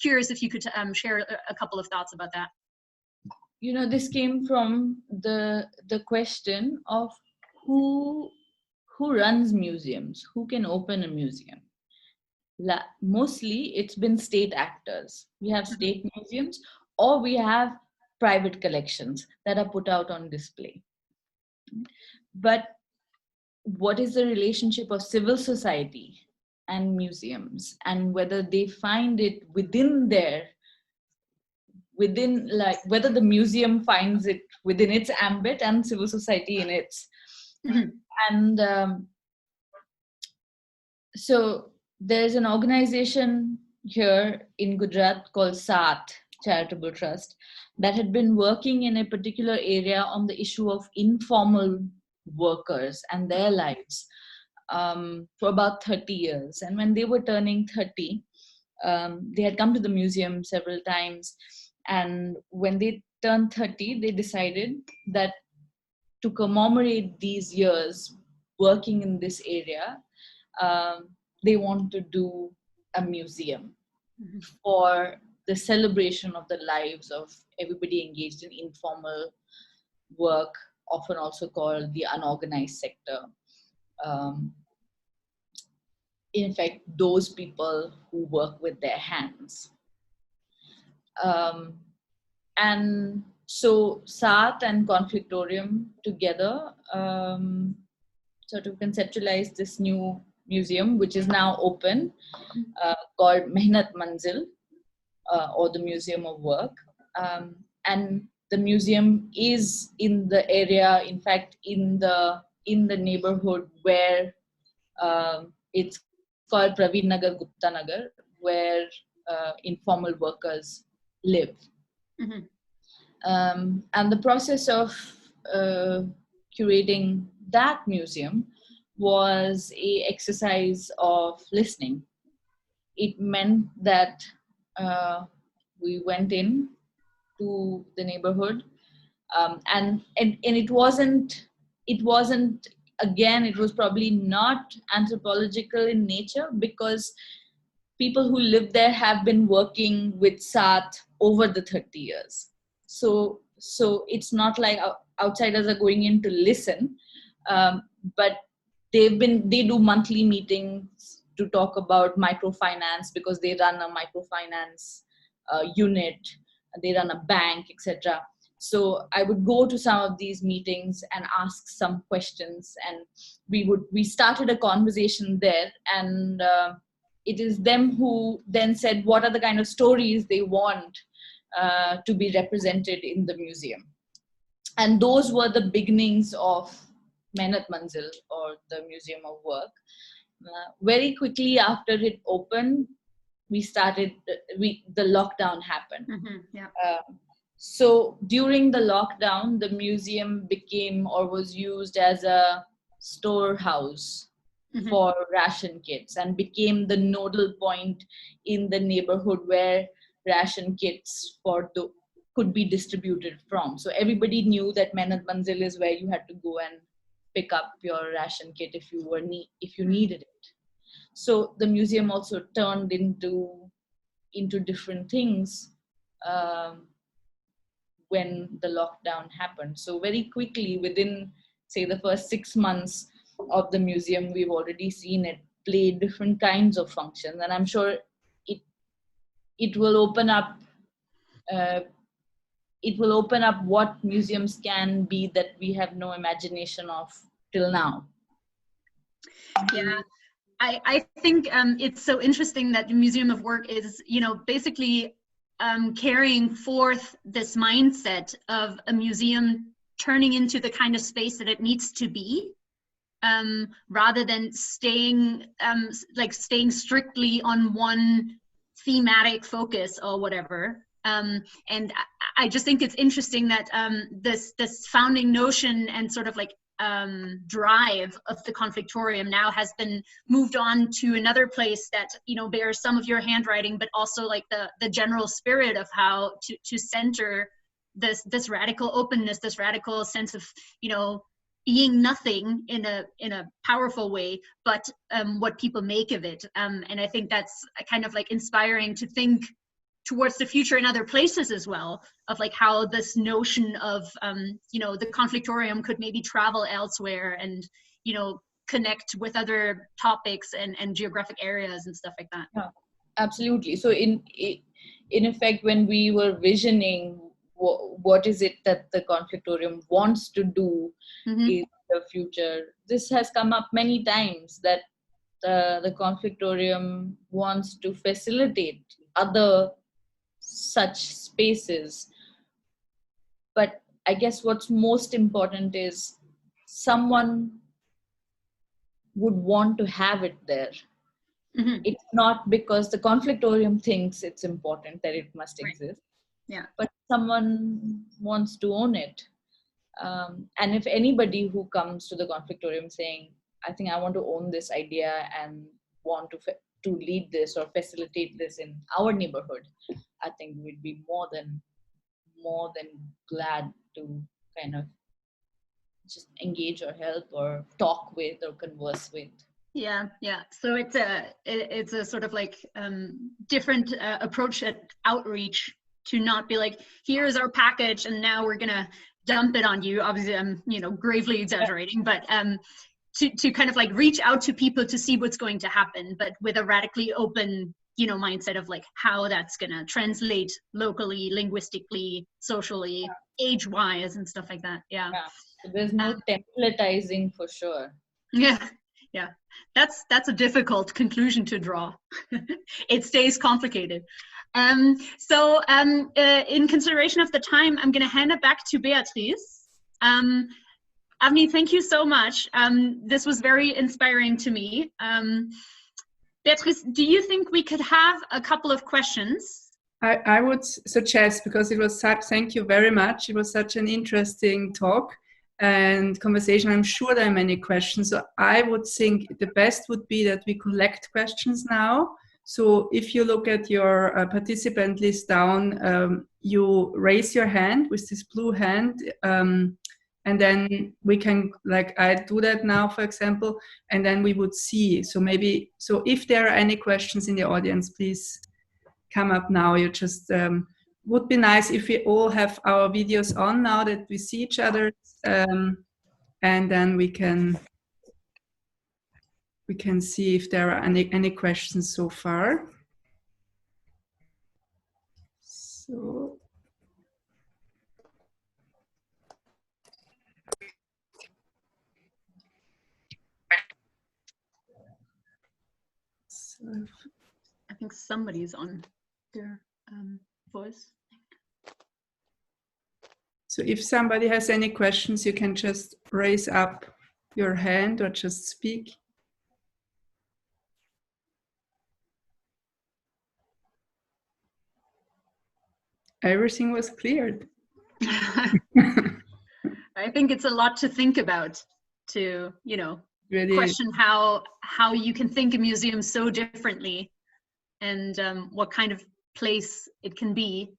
curious if you could share a couple of thoughts about that. You know, this came from the question of who runs museums, who can open a museum. Mostly it's been state actors. We have state museums, or we have private collections that are put out on display. But what is the relationship of civil society and museums, and whether they find it within like whether the museum finds it within its ambit and civil society in its. And so there's an organization here in Gujarat called Saath Charitable Trust that had been working in a particular area on the issue of informal workers and their lives for about 30 years. And when they were turning 30, they had come to the museum several times. And when they turned 30, they decided that to commemorate these years working in this area, they want to do a museum for the celebration of the lives of everybody engaged in informal work, often also called the unorganized sector. in fact, those people who work with their hands. And so Saath and Conflictorium together sort of conceptualized this new museum, which is now open, called Mehnat Manzil, or the Museum of Work. And the museum is in the area, in fact, in the neighborhood where it's called Praveen Nagar Gupta Nagar, where informal workers live. And the process of curating that museum was an exercise of listening. It meant that we went in to the neighborhood, and it wasn't again, it was probably not anthropological in nature, because people who live there have been working with Saath over the 30 years. So it's not like outsiders are going in to listen, but they do monthly meetings to talk about microfinance, because they run a microfinance unit, they run a bank, etc. So I would go to some of these meetings and ask some questions, and we started a conversation there, and it is them who then said what are the kind of stories they want to be represented in the museum. And those were the beginnings of Mehnat Manzil, or the Museum of Work. Very quickly after it opened, the lockdown happened. So during the lockdown, the museum became, or was used as a storehouse for ration kits, and became the nodal point in the neighborhood where ration kits could be distributed from. So everybody knew that Mehnat Manzil is where you had to go and pick up your ration kit if you needed it. So the museum also turned into different things when the lockdown happened. So very quickly, within, say, the first 6 months of the museum, we've already seen it play different kinds of functions. And I'm sure it will open up what museums can be that we have no imagination of till now. Yeah, I think it's so interesting that the Museum of Work is, basically carrying forth this mindset of a museum turning into the kind of space that it needs to be, rather than staying strictly on one thematic focus or whatever. And I just think it's interesting that this founding notion and sort of drive of the Conflictorium now has been moved on to another place that bears some of your handwriting, but also the general spirit of how to center this radical openness, this radical sense of being nothing in a powerful way, but what people make of it. And I think that's kind of inspiring to think towards the future in other places as well, of how this notion of the Conflictorium could maybe travel elsewhere and connect with other topics and geographic areas and stuff like that. Yeah, absolutely. So in effect, when we were visioning what is it that the Conflictorium wants to do in the future, this has come up many times, that the Conflictorium wants to facilitate other such spaces. But I guess what's most important is someone would want to have it there. It's not because the Conflictorium thinks it's important that it must exist, but someone wants to own it. And if anybody who comes to the Conflictorium saying, I think I want to own this idea and want to lead this or facilitate this in our neighborhood, I think we'd be more than glad to kind of just engage or help or talk with or converse with. Yeah. So it's a sort of different approach at outreach, to not be here's our package and now we're gonna dump it on you. Obviously, I'm gravely exaggerating, but to kind of like reach out to people to see what's going to happen, but with a radically open, you know, mindset of like how that's gonna translate locally, linguistically, socially, age-wise, and stuff like that. Yeah. So there's no templatizing for sure. Yeah. Yeah. That's a difficult conclusion to draw. It stays complicated. So in consideration of the time, I'm gonna hand it back to Beatrice. Avni, thank you so much. This was very inspiring to me. Beatrice, do you think we could have a couple of questions? I would suggest, because it was such, thank you very much. It was such an interesting talk and conversation. I'm sure there are many questions. So I would think the best would be that we collect questions now. So if you look at your participant list down, you raise your hand with this blue hand, and then we can, like I do that now, for example, and then we would see. So maybe, so if there are any questions in the audience, please come up now. You just, would be nice if we all have our videos on now that we see each other, and then we can see if there are any questions so far. So. I think somebody's on their voice. So if somebody has any questions, you can just raise up your hand or just speak. Everything was cleared. I think it's a lot to think about, to, you know, really question how you can think a museum so differently, and what kind of place it can be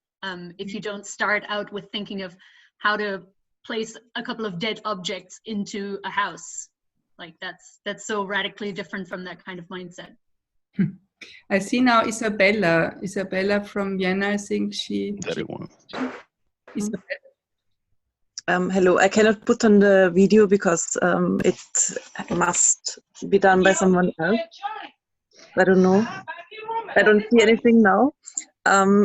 if you don't start out with thinking of how to place a couple of dead objects into a house. Like that's so radically different from that kind of mindset. I see now Isabella from Vienna. I think she. Isabella. Hello, I cannot put on the video because it must be done by someone else. I don't know. I don't see anything now.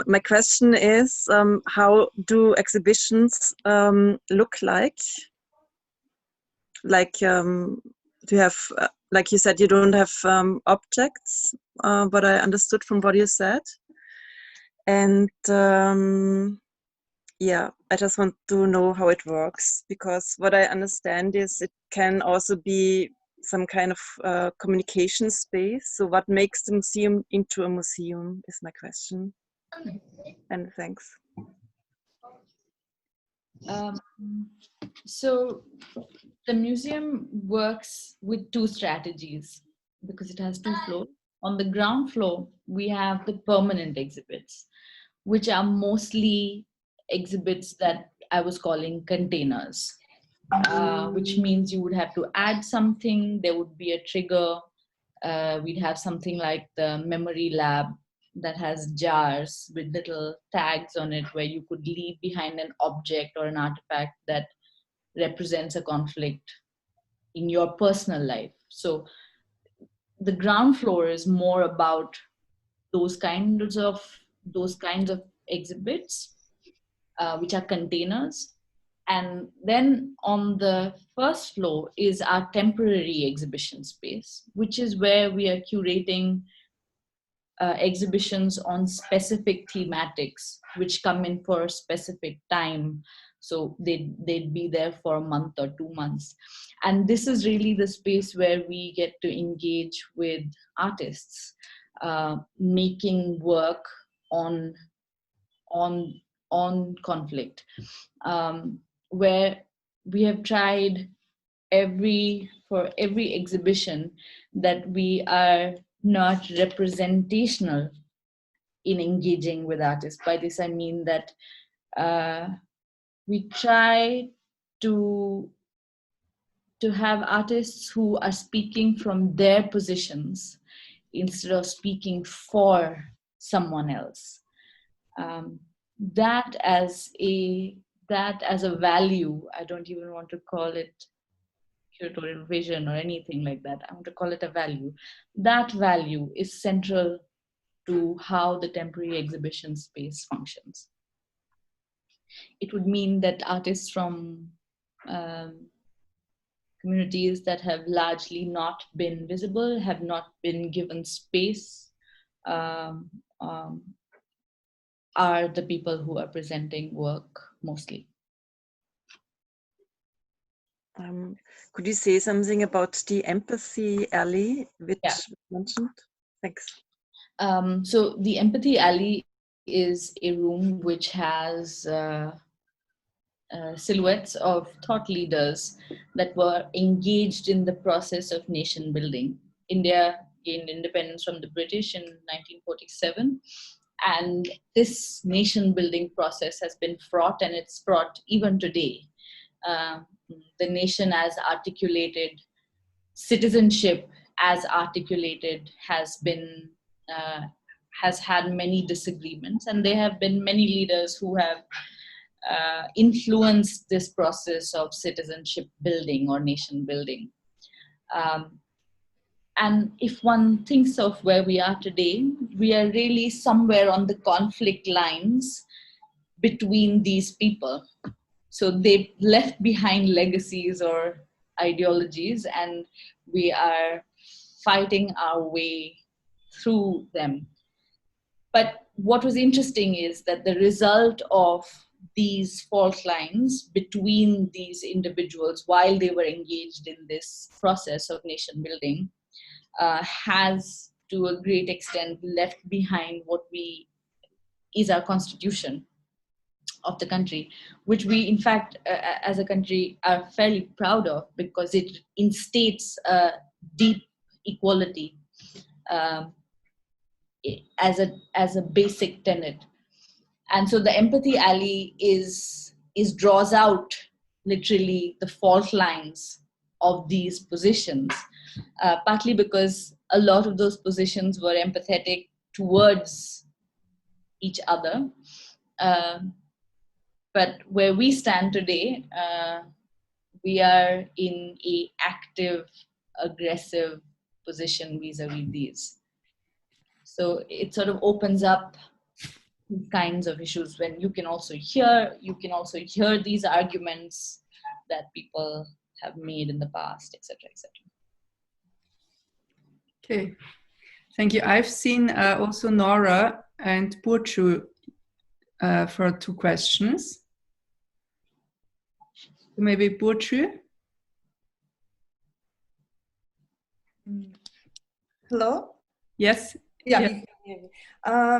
My question is, how do exhibitions look like? Like, do you have, like you said, you don't have objects, but I understood from what you said. And yeah, I just want to know how it works, because what I understand is it can also be some kind of communication space. So what makes the museum into a museum is my question. And thanks. So the museum works with two strategies because it has two floors. On the ground floor, we have the permanent exhibits, which are mostly exhibits that I was calling containers, which means you would have to add something, there would be a trigger. We'd have something like the memory lab that has jars with little tags on it where you could leave behind an object or an artifact that represents a conflict in your personal life. So the ground floor is more about those kinds of exhibits, which are containers. And then on the first floor is our temporary exhibition space, which is where we are curating exhibitions on specific thematics, which come in for a specific time. So they'd be there for a month or 2 months. And this is really the space where we get to engage with artists, making work on conflict, where we have tried for every exhibition that we are not representational in engaging with artists. By this I mean that we try to have artists who are speaking from their positions instead of speaking for someone else. That as a value, I don't even want to call it curatorial vision or anything like that. I want to call it a value. That value is central to how the temporary exhibition space functions. It would mean that artists from communities that have largely not been visible, have not been given space, are the people who are presenting work mostly. Could you say something about the empathy alley, which you mentioned? Thanks. So the empathy alley is a room which has silhouettes of thought leaders that were engaged in the process of nation building. India gained independence from the British in 1947. And this nation building process has been fraught, and it's fraught even today. The nation as articulated, citizenship as articulated has been, has had many disagreements, and there have been many leaders who have influenced this process of citizenship building or nation building. And if one thinks of where we are today, we are really somewhere on the conflict lines between these people. So they've left behind legacies or ideologies, and we are fighting our way through them. But what was interesting is that the result of these fault lines between these individuals while they were engaged in this process of nation building has to a great extent left behind what is our constitution of the country, which we in fact as a country are fairly proud of, because it instates a deep equality as a basic tenet. And so the empathy alley draws out literally the fault lines of these positions, partly because a lot of those positions were empathetic towards each other. But where we stand today, we are in an active, aggressive position vis-a-vis these. So it sort of opens up kinds of issues when you can also hear these arguments that people have made in the past, etc., etc. Okay, thank you. I've seen also Nora and Burcu for 2 questions. Maybe Burcu? Hello? Yes. Yeah. Yeah. You can hear me.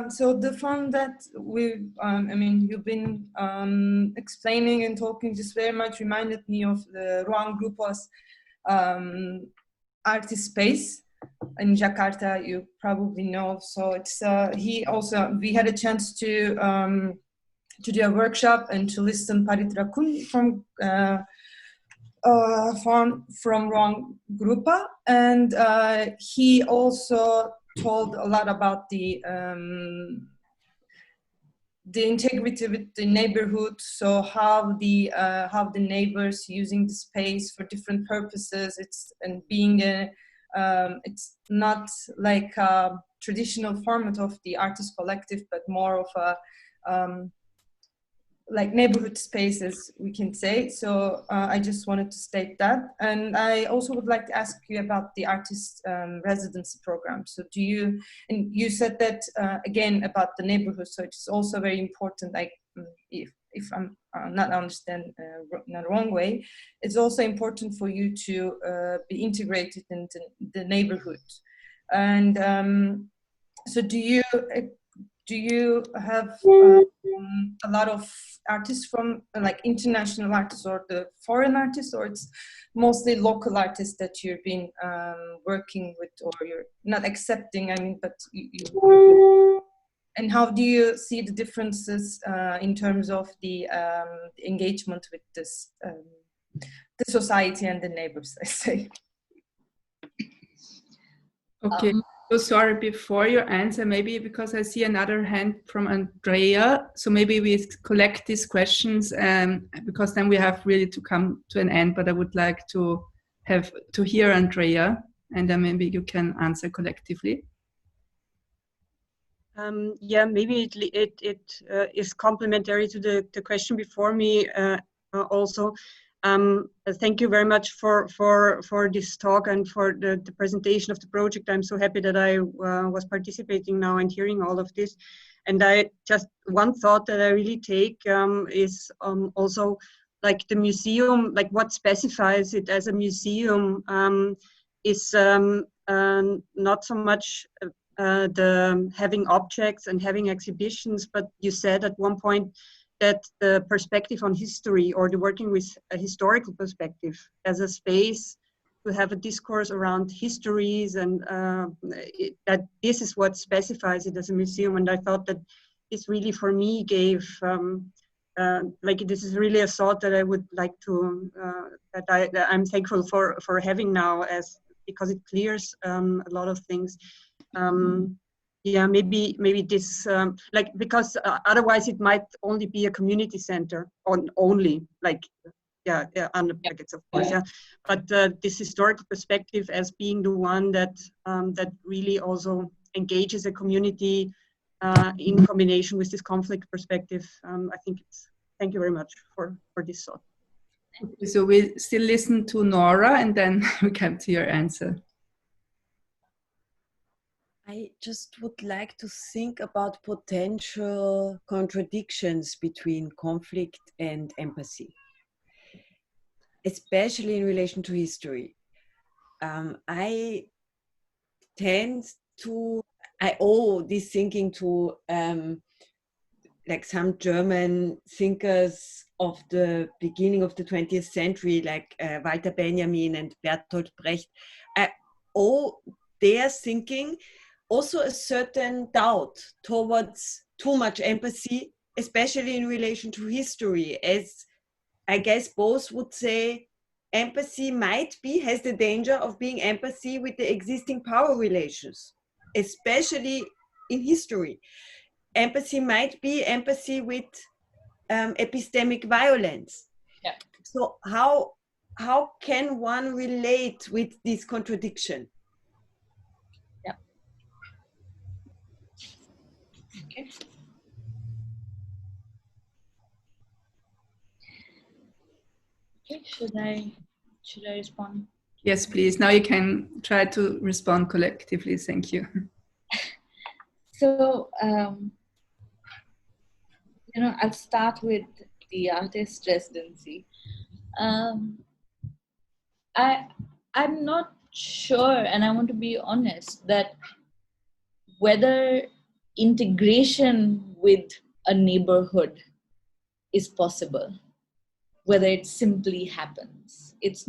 So the fund that we've, you've been explaining and talking just very much reminded me of the Ruang Grupo's artist space in Jakarta. You probably know. So it's we had a chance to do a workshop and to listen Paritra Kun from Ruang Grupa, and he also told a lot about the integrity with the neighborhood. So how the neighbors using the space for different purposes. It's not like a traditional format of the artist collective, but more of a like neighborhood spaces, we can say. So I just wanted to state that. And I also would like to ask you about the artist residency program. So and you said that again about the neighborhood, so it's also very important, like if I'm not understand in the wrong way, it's also important for you to be integrated into the neighborhood. And so do you have a lot of artists from like international artists or the foreign artists, or it's mostly local artists that you've been working with, or you're not accepting, but and how do you see the differences in terms of the engagement with this the society and the neighbors, I say? Okay. So sorry, before your answer, maybe because I see another hand from Andrea, so maybe we collect these questions because then we have really to come to an end, but I would like to have to hear Andrea, and then maybe you can answer collectively. Yeah, maybe it is complementary to the question before me also. Thank you very much for this talk and for the presentation of the project. I'm so happy that I was participating now and hearing all of this. And I just, one thought that I really take is also like the museum, like what specifies it as a museum is not so much the having objects and having exhibitions, but you said at one point that the perspective on history, or the working with a historical perspective as a space to have a discourse around histories, and that this is what specifies it as a museum. And I thought that this really for me gave, like this is really a thought that I would like to, that I'm thankful for having now, as because it clears a lot of things. Yeah, maybe this, like, because otherwise it might only be a community center on only, like, yeah, under brackets, of course, yeah. But this historical perspective as being the one that that really also engages a community in combination with this conflict perspective. I think it's, thank you very much for this thought. So we still listen to Nora, and then we come to your answer. I just would like to think about potential contradictions between conflict and empathy, especially in relation to history. I tend to, I owe this thinking to like some German thinkers of the beginning of the 20th century, like Walter Benjamin and Bertolt Brecht. I owe their thinking also a certain doubt towards too much empathy, especially in relation to history, as I guess both would say empathy might be, has the danger of being empathy with the existing power relations, especially in history. Empathy might be empathy with epistemic violence. Yeah. So how can one relate with this contradiction? Yeah. Okay. Okay, should I respond? Yes, please. Now you can try to respond collectively. Thank you. So, you know, I'll start with the artist residency. I'm not sure, and I want to be honest, that whether integration with a neighborhood is possible, whether it simply happens. It's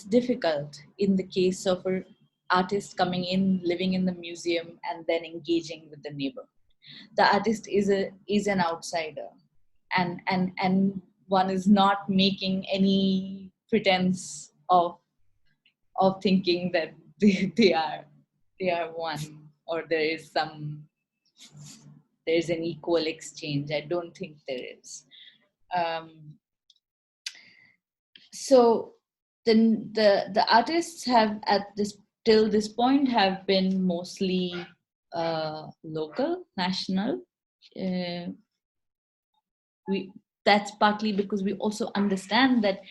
difficult in the case of an artist coming in, living in the museum, and then engaging with the neighborhood. The artist is an outsider, and one is not making any pretense of thinking that they are one, or there is an equal exchange. I don't think there is. So the artists have till this point have been mostly local, national. That's partly because we also understand that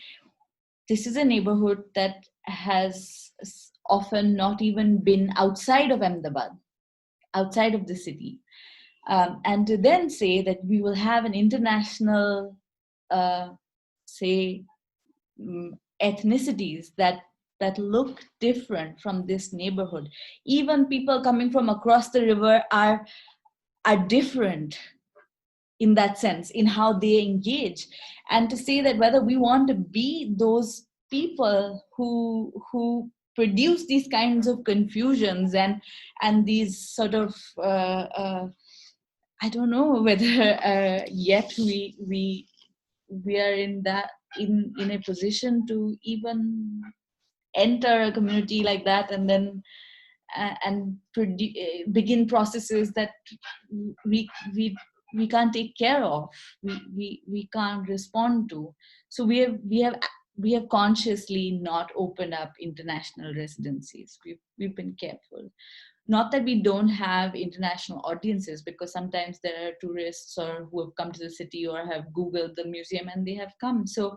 this is a neighborhood that has often not even been outside of Ahmedabad, outside of the city. And to then say that we will have an international, ethnicities that look different from this neighborhood. Even people coming from across the river are different in that sense, in how they engage. And to say that whether we want to be those people who produce these kinds of confusions and these sort of I don't know whether yet we are in a position to even enter a community like that, and then begin processes that we can't take care of, we can't respond to. So we have we have consciously not opened up international residencies. We've been careful. Not that we don't have international audiences, because sometimes there are tourists or who have come to the city or have Googled the museum and they have come. So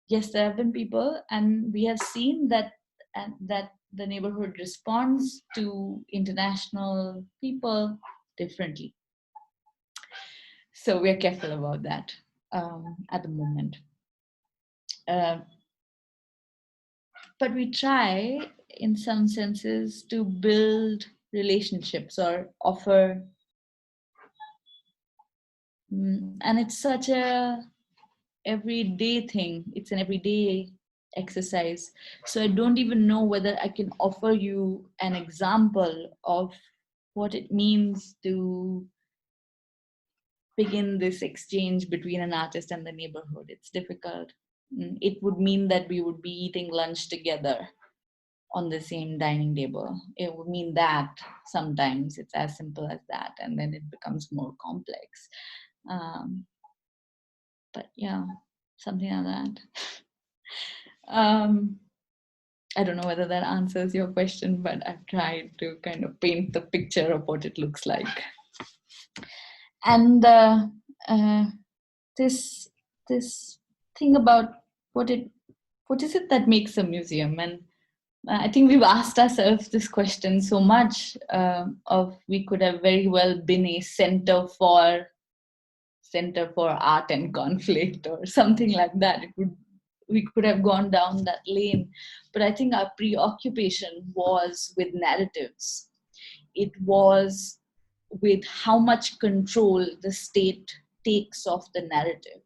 yes, there have been people, and we have seen that the neighborhood responds to international people differently. So we're careful about that at the moment. But we try, in some senses, to build relationships or offer, and it's such a everyday thing. It's an everyday exercise. So I don't even know whether I can offer you an example of what it means to begin this exchange between an artist and the neighborhood. It's difficult. It would mean that we would be eating lunch together on the same dining table. It would mean that sometimes it's as simple as that, and then it becomes more complex. But yeah, something like that. I don't know whether that answers your question, but I've tried to kind of paint the picture of what it looks like. And this thing about what is it that makes a museum? And I think we've asked ourselves this question so much. Of we could have very well been a center for art and conflict or something like that. We could have gone down that lane, but I think our preoccupation was with narratives. It was with how much control the state takes of the narrative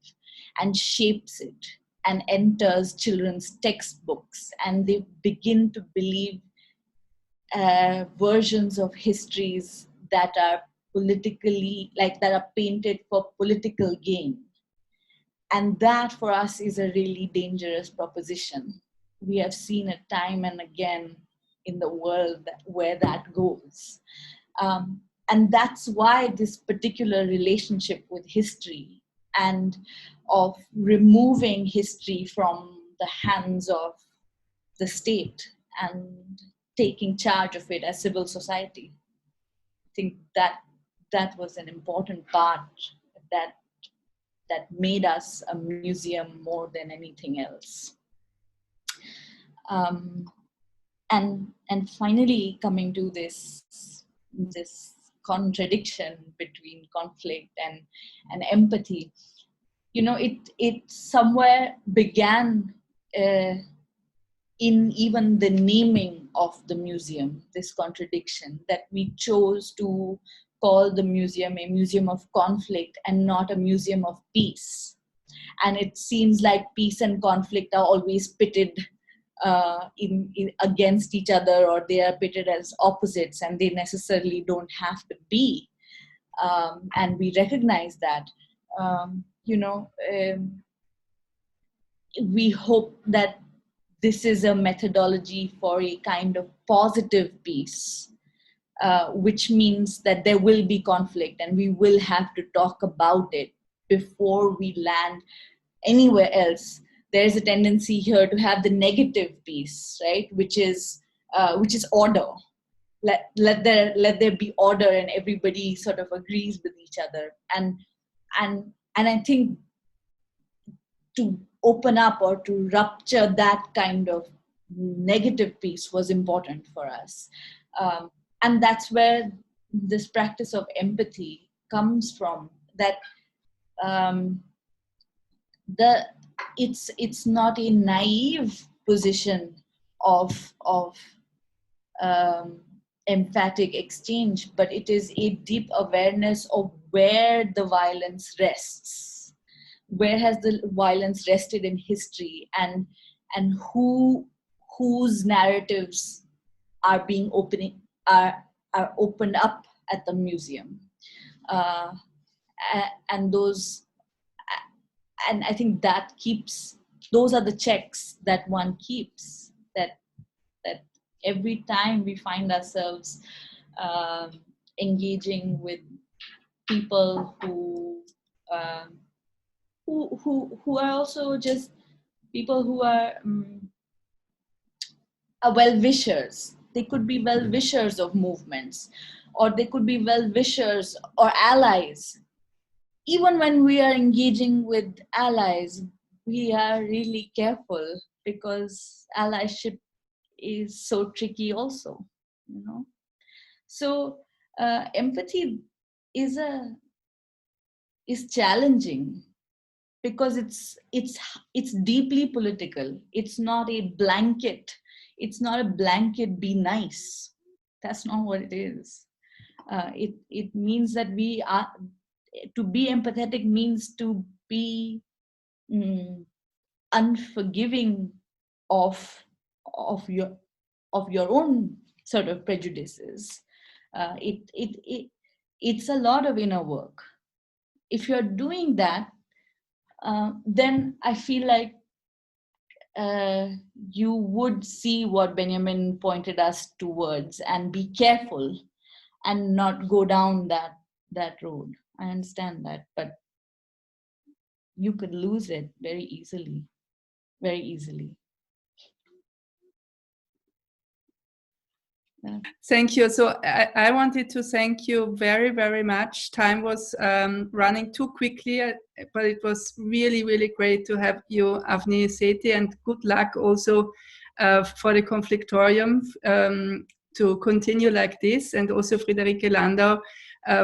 and shapes it and enters children's textbooks, and they begin to believe versions of histories that are politically, like that are painted for political gain. And that for us is a really dangerous proposition. We have seen it time and again in the world where that goes. And that's why this particular relationship with history and of removing history from the hands of the state and taking charge of it as civil society. I think that was an important part that made us a museum more than anything else. And finally, coming to this contradiction between conflict and empathy, it somewhere began in even the naming of the museum, this contradiction that we chose to call the museum a museum of conflict and not a museum of peace. And it seems like peace and conflict are always pitted against each other, or they are pitted as opposites, and they necessarily don't have to be. And we recognize that. We hope that this is a methodology for a kind of positive peace, which means that there will be conflict and we will have to talk about it before we land anywhere else. There's a tendency here to have the negative peace, right? Which is order. Let there be order, and everybody sort of agrees with each other. And I think to open up or to rupture that kind of negative piece was important for us. And that's where this practice of empathy comes from, that it's not a naive position of emphatic exchange, but it is a deep awareness of where the violence rests. Where has the violence rested in history, and whose narratives are being opened up at the museum, and those, and I think that those are the checks that one keeps, that every time we find ourselves engaging with people who are also just people who are well-wishers. They could be well-wishers of movements, or they could be well-wishers or allies. Even when we are engaging with allies, we are really careful, because allyship is so tricky also, you know. So empathy is challenging, because it's deeply political. It's not a blanket. It's not a blanket be nice. That's not what it is. It means that we are, to be empathetic means to be unforgiving of your own sort of prejudices. It's a lot of inner work. If you're doing that, then I feel like you would see what Benjamin pointed us towards, and be careful and not go down that road. I understand that, but you could lose it very easily, very easily. Yeah. Thank you. So I wanted to thank you very, very much. Time was running too quickly, but it was really, really great to have you, Avni, Sethi, and good luck also for the Conflictorium to continue like this, and also Friederike Landau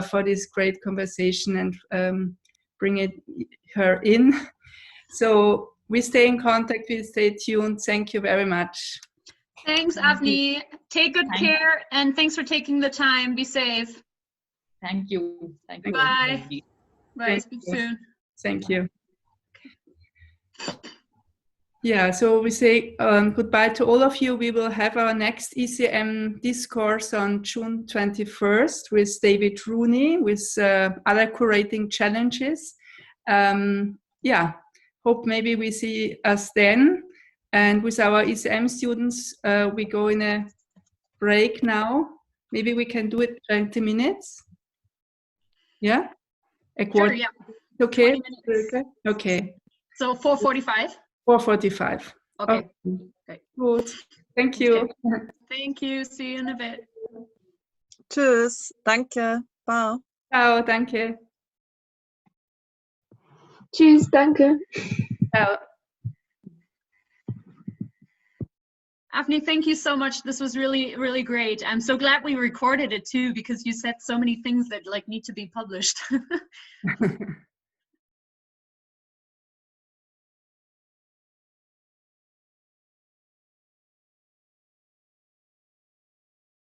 for this great conversation and bring her in. So we stay in contact, we stay tuned. Thank you very much. Thanks, Avni. Take good care, and thanks for taking the time. Be safe. Thank you. Thank you. Bye. Bye. Speak soon. Thank you. Yeah, so we say goodbye to all of you. We will have our next ECM discourse on June 21st with David Rooney, with other curating challenges. Yeah, hope maybe we see us then. And with our ECM students, we go in a break now. Maybe we can do it 20 minutes. Yeah? A quarter? Sure, yeah. Okay. 20 minutes. Okay. So 4:45? 4:45. Okay. Okay. Good. Thank you. Okay. Thank you. See you in a bit. Tschüss. Danke. Bye. Ciao, danke. Tschüss, danke. Ciao. Avni, thank you so much. This was really, really great. I'm so glad we recorded it too, because you said so many things that like need to be published.